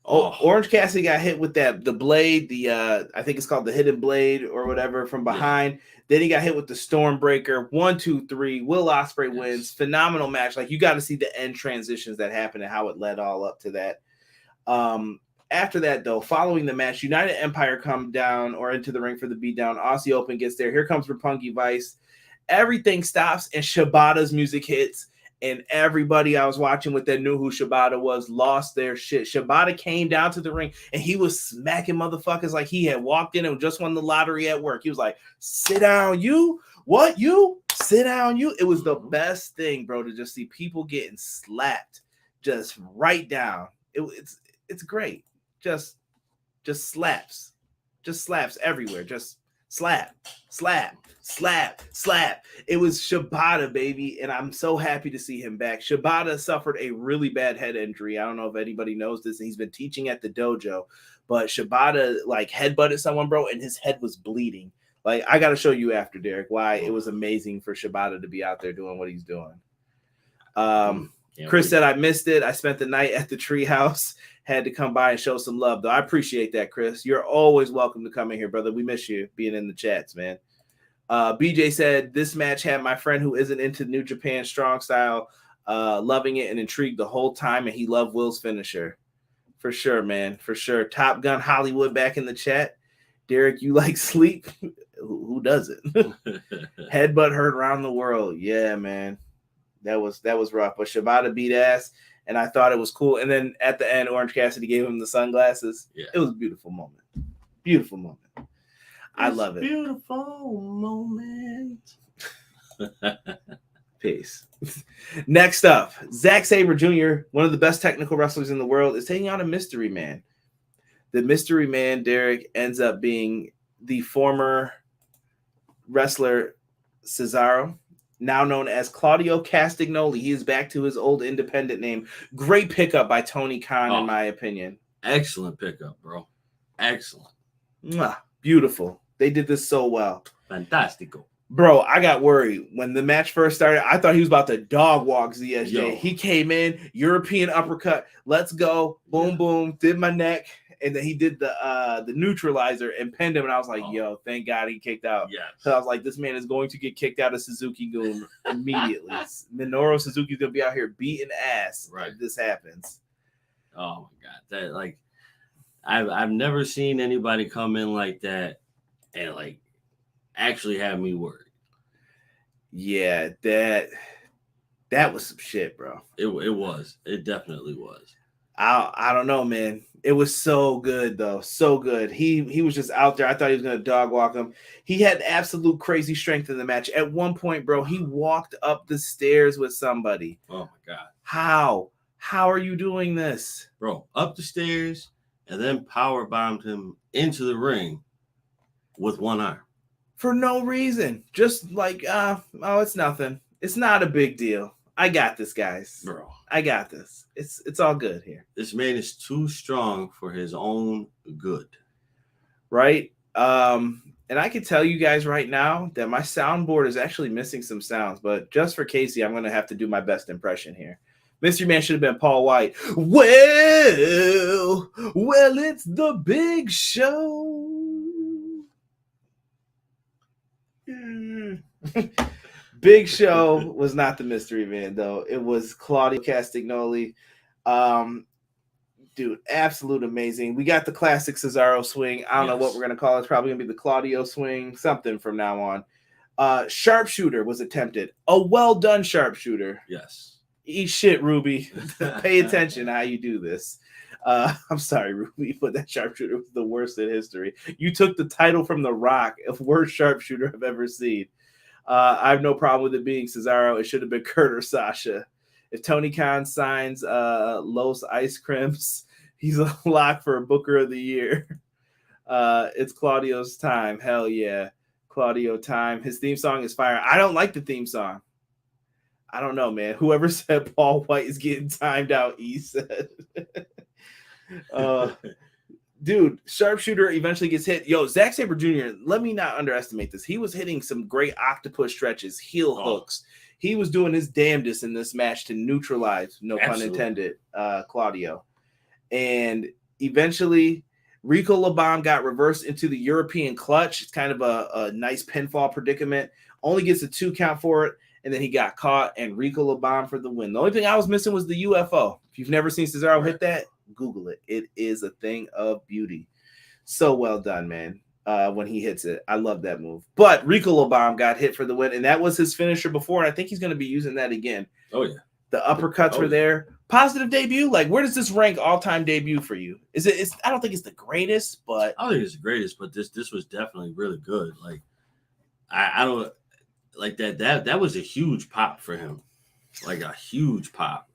Orange Cassidy got hit with the blade, I think it's called the hidden blade or whatever from behind. Yeah. Then he got hit with the Stormbreaker. 1, 2, 3. Will Ospreay wins. Phenomenal match. Like, you got to see the end transitions that happened and how it led all up to that. After that, though, following the match, United Empire come down or into the ring for the beatdown. Aussie Open gets there. Here comes Roppongi Vice. Everything stops and Shibata's music hits. And everybody I was watching with that knew who Shibata was lost their shit. Shibata came down to the ring and he was smacking motherfuckers like he had walked in and just won the lottery at work. He was like, sit down, you. What, you? Sit down, you. It was the best thing, bro, to just see people getting slapped just right down. It's great. Just slaps. Just slaps everywhere. Just slap. It was Shibata, baby, and I'm so happy to see him back. Shibata suffered a really bad head injury. I don't know if anybody knows this, and he's been teaching at the dojo, but Shibata, like, headbutted someone, bro, and his head was bleeding. Like, I got to show you after, Derek, why it was amazing for Shibata to be out there doing what he's doing. Chris said, I missed it. I spent the night at the treehouse. Had to come by and show some love, though. I appreciate that, Chris. You're always welcome to come in here, brother. We miss you being in the chats, man. BJ said, this match had my friend who isn't into New Japan strong style loving it and intrigued the whole time, and he loved Will's finisher. For sure, man. For sure. Top Gun Hollywood back in the chat. Derek, you like sleep? Who doesn't? Headbutt heard around the world. Yeah, man. That was rough. But Shibata beat ass, and I thought it was cool. And then at the end, Orange Cassidy gave him the sunglasses. Yeah. It was a beautiful moment. Beautiful moment. I love it. Beautiful moment. Peace. Next up, Zack Sabre Jr., one of the best technical wrestlers in the world, is taking on a mystery man. The mystery man, Derek, ends up being the former wrestler Cesaro, now known as Claudio Castagnoli. He is back to his old independent name. Great pickup by Tony Khan, in my opinion. Excellent pickup, bro. Excellent. Mwah, beautiful. They did this so well. Fantastico. Bro, I got worried when the match first started. I thought he was about to dog walk ZSJ. Yo. He came in, European uppercut. Let's go. Boom, boom. Did my neck. And then he did the neutralizer and pinned him. And I was like, yo, thank God he kicked out. Yes. So I was like, this man is going to get kicked out of Suzuki Goon immediately. Minoru Suzuki's going to be out here beating ass if this happens. Oh, my God. That, like, I've never seen anybody come in like that and, like, actually have me worried. Yeah, that was some shit, bro. It was. It definitely was. I don't know, man. It was so good, though. So good. He was just out there. I thought he was going to dog walk him. He had absolute crazy strength in the match. At one point, bro, he walked up the stairs with somebody. Oh, my God. How? How are you doing this? Bro, up the stairs and then power bombed him into the ring with one arm. For no reason. Just like, oh, it's nothing. It's not a big deal. I got this, guys. Bro. I got this. It's all good here. This man is too strong for his own good. Right? And I can tell you guys right now that my soundboard is actually missing some sounds, but just for Casey, I'm going to have to do my best impression here. Mystery Man should have been Paul White. Well, it's the big show. Big Show was not the Mystery Man, though. It was Claudio Castagnoli. Dude, absolute amazing. We got the classic Cesaro swing. I don't know what we're going to call it. It's probably going to be the Claudio swing, something from now on. Sharpshooter was attempted. A well-done sharpshooter. Yes. Eat shit, Ruby. Pay attention how you do this. I'm sorry, Ruby, but that sharpshooter was the worst in history. You took the title from The Rock of worst sharpshooter I've ever seen. I have no problem with it being Cesaro. It should have been Kurt or Sasha. If Tony Khan signs Los Ice Creams, he's a lock for a Booker of the Year. It's Claudio's time. Hell yeah. Claudio time. His theme song is fire. I don't like the theme song. I don't know, man. Whoever said Paul White is getting timed out, he said. Dude, sharpshooter eventually gets hit. Yo, Zack Sabre Jr., let me not underestimate this. He was hitting some great octopus stretches, heel hooks. He was doing his damnedest in this match to neutralize, no pun intended, Claudio. And eventually, Rico LeBomb got reversed into the European clutch. It's kind of a nice pinfall predicament. Only gets a 2 count for it. And then he got caught, and Rico LeBomb for the win. The only thing I was missing was the UFO. If you've never seen Cesaro hit that, Google it. It is a thing of beauty. So well done, man. When he hits it, I love that move. But Rico LeBomb got hit for the win, and that was his finisher before, and I think he's going to be using that again. Oh, yeah. The uppercuts were there. Positive debut? Like, where does this rank all-time debut for you? I don't think it's the greatest, but... I don't think it's the greatest, but this was definitely really good. Like, I don't... Like, that was a huge pop for him. Like, a huge pop.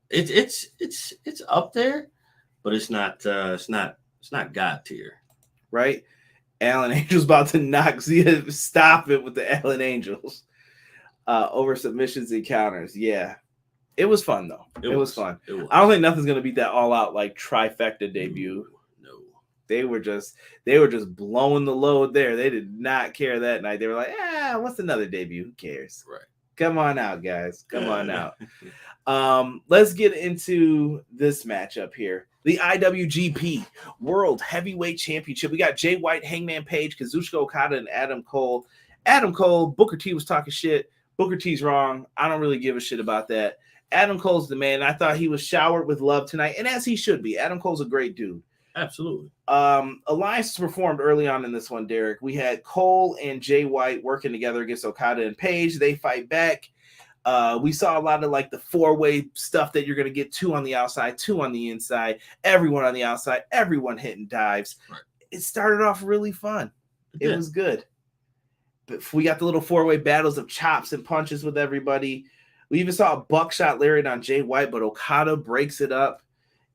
It's up there, but it's not God tier, right? Allen Angel's about to knock Zia. Stop it with the Allen Angels over submissions and counters. Yeah, it was fun though. It was fun. I don't think nothing's gonna beat that all out like trifecta debut. No, they were just blowing the load there. They did not care that night. They were like, what's another debut? Who cares? Right. Come on out, guys. Come on out. Let's get into this matchup here. The IWGP World Heavyweight Championship. We got Jay White, Hangman Page, Kazuchika Okada, and Adam Cole. Adam Cole, Booker T was talking shit. Booker T's wrong. I don't really give a shit about that. Adam Cole's the man. I thought he was showered with love tonight, and as he should be. Adam Cole's a great dude. Absolutely. Alliances performed early on in this one, Derek. We had Cole and Jay White working together against Okada and Page. They fight back. We saw a lot of like the 4-way stuff that you're going to get 2 on the outside, 2 on the inside, everyone on the outside, everyone hitting dives. Right. It started off really fun. It was good. But we got the little 4-way battles of chops and punches with everybody. We even saw a buckshot lariat on Jay White, but Okada breaks it up.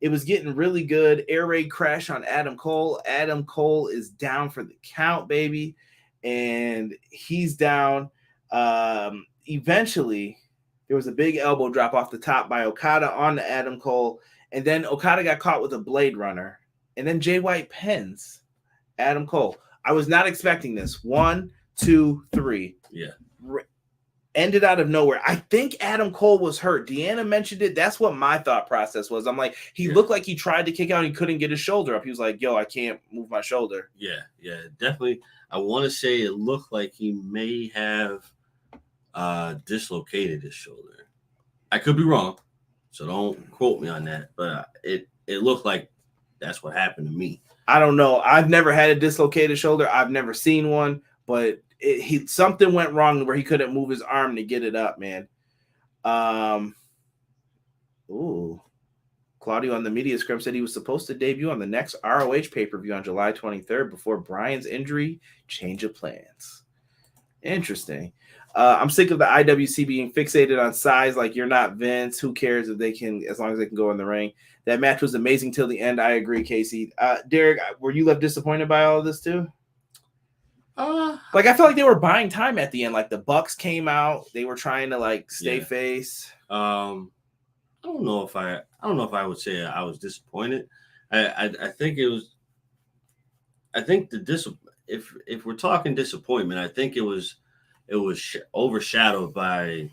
It was getting really good. Air raid crash on Adam Cole. Adam Cole is down for the count, baby. and he's down. Eventually, there was a big elbow drop off the top by Okada on to Adam Cole, and then Okada got caught with a Blade Runner, and then Jay White pins Adam Cole. I was not expecting this. 1, 2, 3. Yeah. Ended out of nowhere. I think Adam Cole was hurt. Deanna mentioned it. That's what my thought process was. I'm like, he looked like he tried to kick out and he couldn't get his shoulder up. He was like, yo, I can't move my shoulder. Yeah, definitely. I want to say it looked like he may have dislocated his shoulder. I could be wrong, so don't quote me on that, but it looked like that's what happened to me. I don't know. I've never had a dislocated shoulder. I've never seen one, but something went wrong where he couldn't move his arm to get it up, man. Claudio on the media script said he was supposed to debut on the next ROH pay-per-view on July 23rd before Bryan's injury. Change of plans. Interesting. I'm sick of the IWC being fixated on size. Like, you're not Vince. Who cares if they can, as long as they can go in the ring. That match was amazing till the end. I agree, Casey. Derek, were you left disappointed by all of this too? Like, I feel like they were buying time at the end. Like, the Bucks came out, they were trying to like stay face. I don't know if I would say I was disappointed. I think it was. I think if we're talking disappointment, I think it was overshadowed by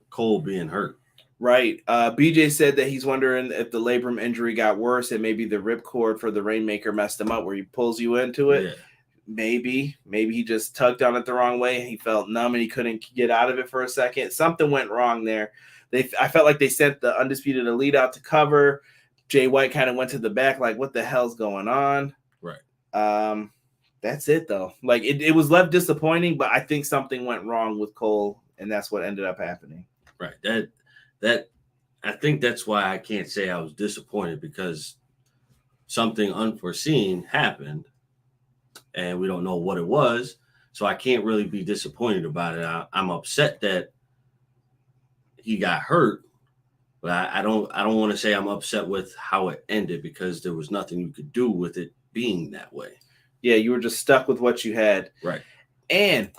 Cole being hurt. Right. BJ said that he's wondering if the labrum injury got worse and maybe the ripcord for the Rainmaker messed him up where he pulls you into it. Yeah. Maybe he just tugged on it the wrong way. He felt numb and he couldn't get out of it for a second. Something went wrong there. I felt like they sent the Undisputed Elite out to cover. Jay White kind of went to the back like, what the hell's going on? Right. That's it, though. Like, it was left disappointing, but I think something went wrong with Cole, and that's what ended up happening. Right. That I think that's why I can't say I was disappointed, because something unforeseen happened, and we don't know what it was, so I can't really be disappointed about it. I'm upset that he got hurt, but I don't want to say I'm upset with how it ended, because there was nothing you could do with it being that way. Yeah, you were just stuck with what you had. Right. And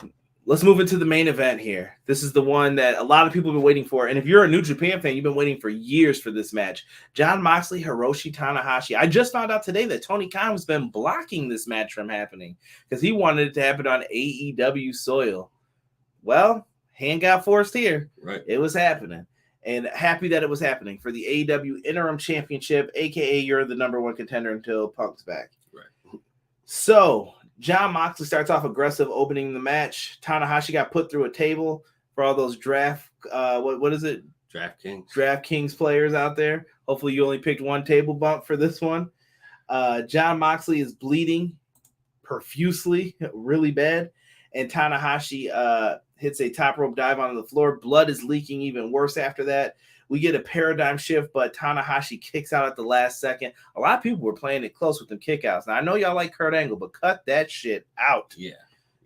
let's move into the main event here. This is the one that a lot of people have been waiting for. And if you're a New Japan fan, you've been waiting for years for this match. Jon Moxley, Hiroshi Tanahashi. I just found out today that Tony Khan has been blocking this match from happening because he wanted it to happen on AEW soil. Well, hand got forced here. Right. It was happening. And happy that it was happening for the AEW Interim Championship, a.k.a. you're the number one contender until Punk's back. Right. So Jon Moxley starts off aggressive opening the match. Tanahashi got put through a table for all those draft, what is it? DraftKings players out there. Hopefully you only picked one table bump for this one. Jon Moxley is bleeding profusely, really bad. And Tanahashi hits a top rope dive onto the floor. Blood is leaking even worse after that. We get a paradigm shift, but Tanahashi kicks out at the last second. A lot of people were playing it close with them kickouts. Now, I know y'all like Kurt Angle, but cut that shit out. Yeah.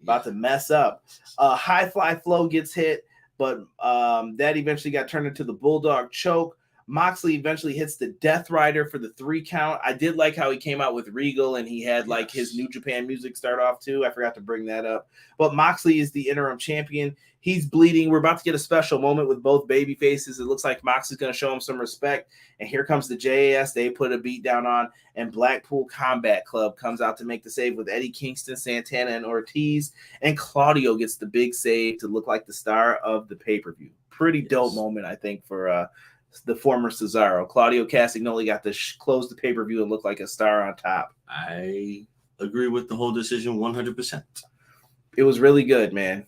About to mess up. High fly flow gets hit, but that eventually got turned into the Bulldog choke. Moxley eventually hits the Death Rider for the 3 count. I did like how he came out with Regal and he had like his New Japan music start off too. I forgot to bring that up. But Moxley is the interim champion. He's bleeding. We're about to get a special moment with both baby faces. It looks like Moxley's going to show him some respect. And here comes the JAS. They put a beat down on. And Blackpool Combat Club comes out to make the save with Eddie Kingston, Santana, and Ortiz. And Claudio gets the big save to look like the star of the pay-per-view. Pretty dope moment, I think, for the former Cesaro. Claudio Castagnoli got to close the pay-per-view and look like a star on top. I agree with the whole decision 100%. It was really good, man.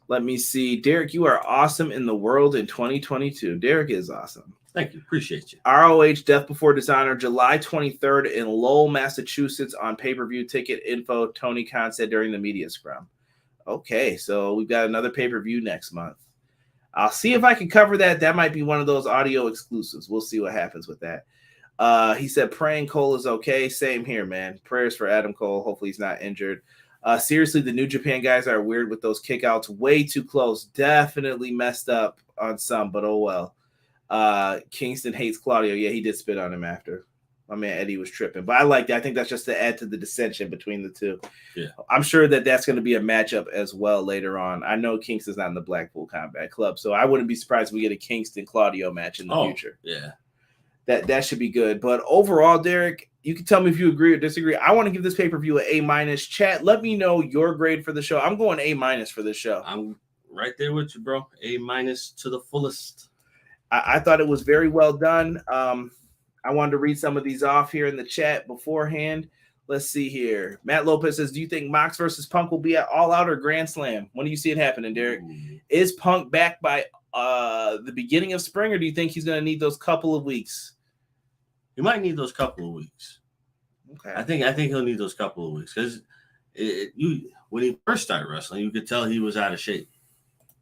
Let me see. Derek, you are awesome in the world in 2022. Derek is awesome. Thank you. Appreciate you. ROH Death Before Dishonor, July 23rd in Lowell, Massachusetts on pay-per-view ticket info. Tony Khan said during the media scrum. Okay, so we've got another pay-per-view next month. I'll see if I can cover that. That might be one of those audio exclusives. We'll see what happens with that. He said praying Cole is okay. Same here, man. Prayers for Adam Cole. Hopefully he's not injured. Seriously, the New Japan guys are weird with those kickouts. Way too close. Definitely messed up on some, but oh well. Kingston hates Claudio. Yeah, he did spit on him after. My man Eddie was tripping. But I like that. I think that's just to add to the dissension between the two. Yeah. I'm sure that that's going to be a matchup as well later on. I know Kingston's not in the Blackpool Combat Club, so I wouldn't be surprised if we get a Kingston-Claudio match in the future. Yeah. That should be good. But overall, Derek, you can tell me if you agree or disagree. I want to give this pay-per-view an A-. Chat, let me know your grade for the show. I'm going A- for this show. I'm right there with you, bro. A- to the fullest. I thought it was very well done. I wanted to read some of these off here in the chat beforehand. Let's see here. Matt Lopez says, do you think Mox versus Punk will be at All Out or Grand Slam? When do you see it happening, Derek? Ooh. Is Punk back by the beginning of spring, or do you think he's going to need those couple of weeks? He might need those couple of weeks. Okay. I think he'll need those couple of weeks because when he first started wrestling, you could tell he was out of shape.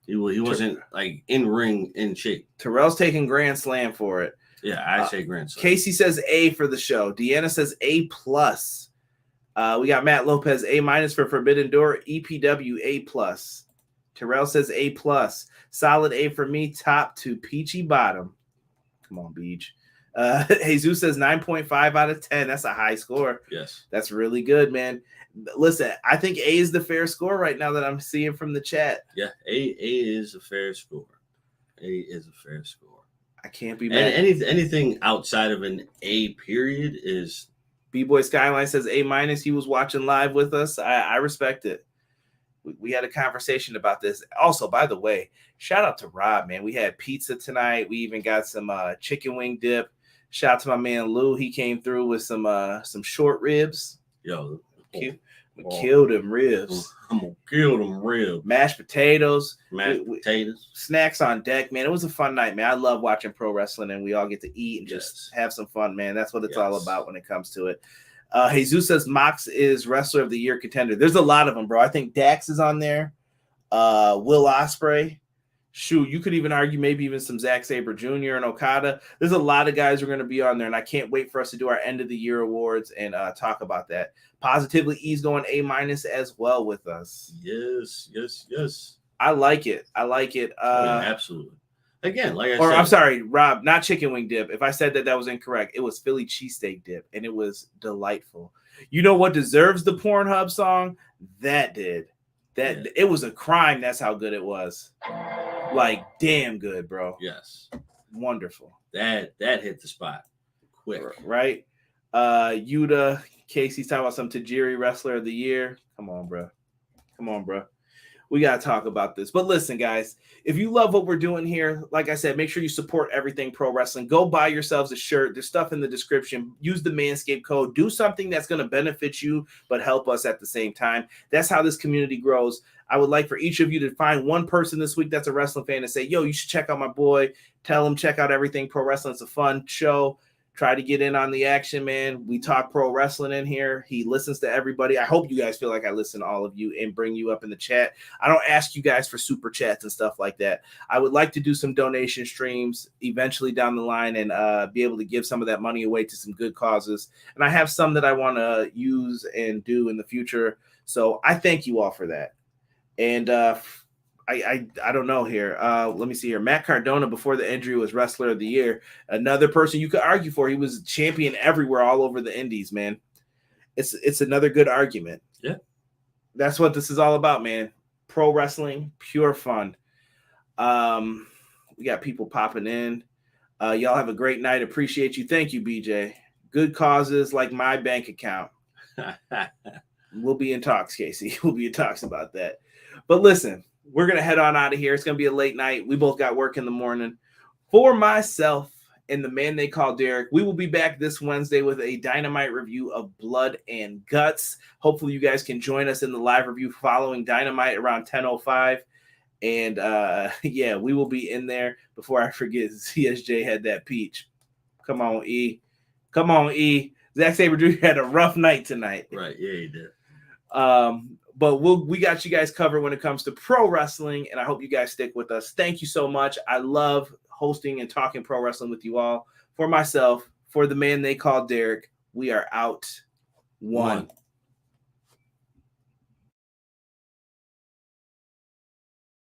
He wasn't like in ring in shape. Terrell's taking Grand Slam for it. Yeah, I say Grand Slam. Casey says A for the show. Deanna says A+. We got Matt Lopez A- for Forbidden Door. EPW A+. Terrell says A+. Solid A for me. Top to peachy bottom. Come on, Beach. Jesus says 9.5 out of 10. That's a high score. Yes. That's really good, man. Listen, I think A is the fair score right now that I'm seeing from the chat. Yeah, A is a fair score. A is a fair score. I can't be mad. And anything outside of an A period is B-Boy Skyline says A-. He was watching live with us. I respect it. We had a conversation about this. Also, by the way, shout out to Rob, man. We had pizza tonight. We even got some chicken wing dip. Shout out to my man Lou. He came through with some short ribs. Yo, We killed them ribs. I'm gonna kill them ribs. Mashed potatoes. Potatoes. Snacks on deck, man. It was a fun night, man. I love watching pro wrestling, and we all get to eat and just have some fun, man. That's what it's all about when it comes to it. Jesus says Mox is Wrestler of the Year contender. There's a lot of them, bro. I think Dax is on there. Will Ospreay. Shoot, you could even argue maybe even some Zack Sabre Jr. and Okada. There's a lot of guys who are going to be on there, and I can't wait for us to do our end of the year awards and talk about that. Positively, E's going A- as well with us. Yes. I like it. Absolutely. Again, like I said. I'm sorry, Rob, not chicken wing dip. If I said that was incorrect, it was Philly cheesesteak dip, and it was delightful. You know what deserves the Pornhub song? That did. It was a crime. That's how good it was. Like, damn good, bro. Yes. Wonderful. That hit the spot quick. Right? Yuta, Casey's talking about some Tajiri Wrestler of the Year. Come on, bro. We got to talk about this. But listen, guys, if you love what we're doing here, like I said, make sure you support everything pro wrestling. Go buy yourselves a shirt. There's stuff in the description. Use the Manscaped code. Do something that's going to benefit you, but help us at the same time. That's how this community grows. I would like for each of you to find one person this week that's a wrestling fan and say, yo, you should check out my boy. Tell him, check out everything pro wrestling. It's a fun show. Try to get in on the action, man. We talk pro wrestling in here. He listens to everybody. I hope you guys feel like I listen to all of you and bring you up in the chat. I don't ask you guys for super chats and stuff like that. I would like to do some donation streams eventually down the line and be able to give some of that money away to some good causes. And I have some that I want to use and do in the future. So I thank you all for that. And I don't know here. Let me see here. Matt Cardona before the injury was Wrestler of the Year. Another person you could argue for. He was champion everywhere, all over the indies, man. It's another good argument. Yeah. That's what this is all about, man. Pro wrestling, pure fun. We got people popping in. Y'all have a great night. Appreciate you. Thank you, BJ. Good causes like my bank account. We'll be in talks, Casey. We'll be in talks about that. But listen, we're going to head on out of here. It's going to be a late night. We both got work in the morning. For myself and the man they call Derek, we will be back this Wednesday with a Dynamite review of Blood and Guts. Hopefully you guys can join us in the live review following Dynamite around 10:05. And yeah, we will be in there. Before I forget, CSJ had that peach. Come on, E. Zack Sabre Jr. had a rough night tonight. Right, yeah, he did. But we got you guys covered when it comes to pro wrestling, and I hope you guys stick with us. Thank you so much. I love hosting and talking pro wrestling with you all. For myself, for the man they call Derek, we are out. One.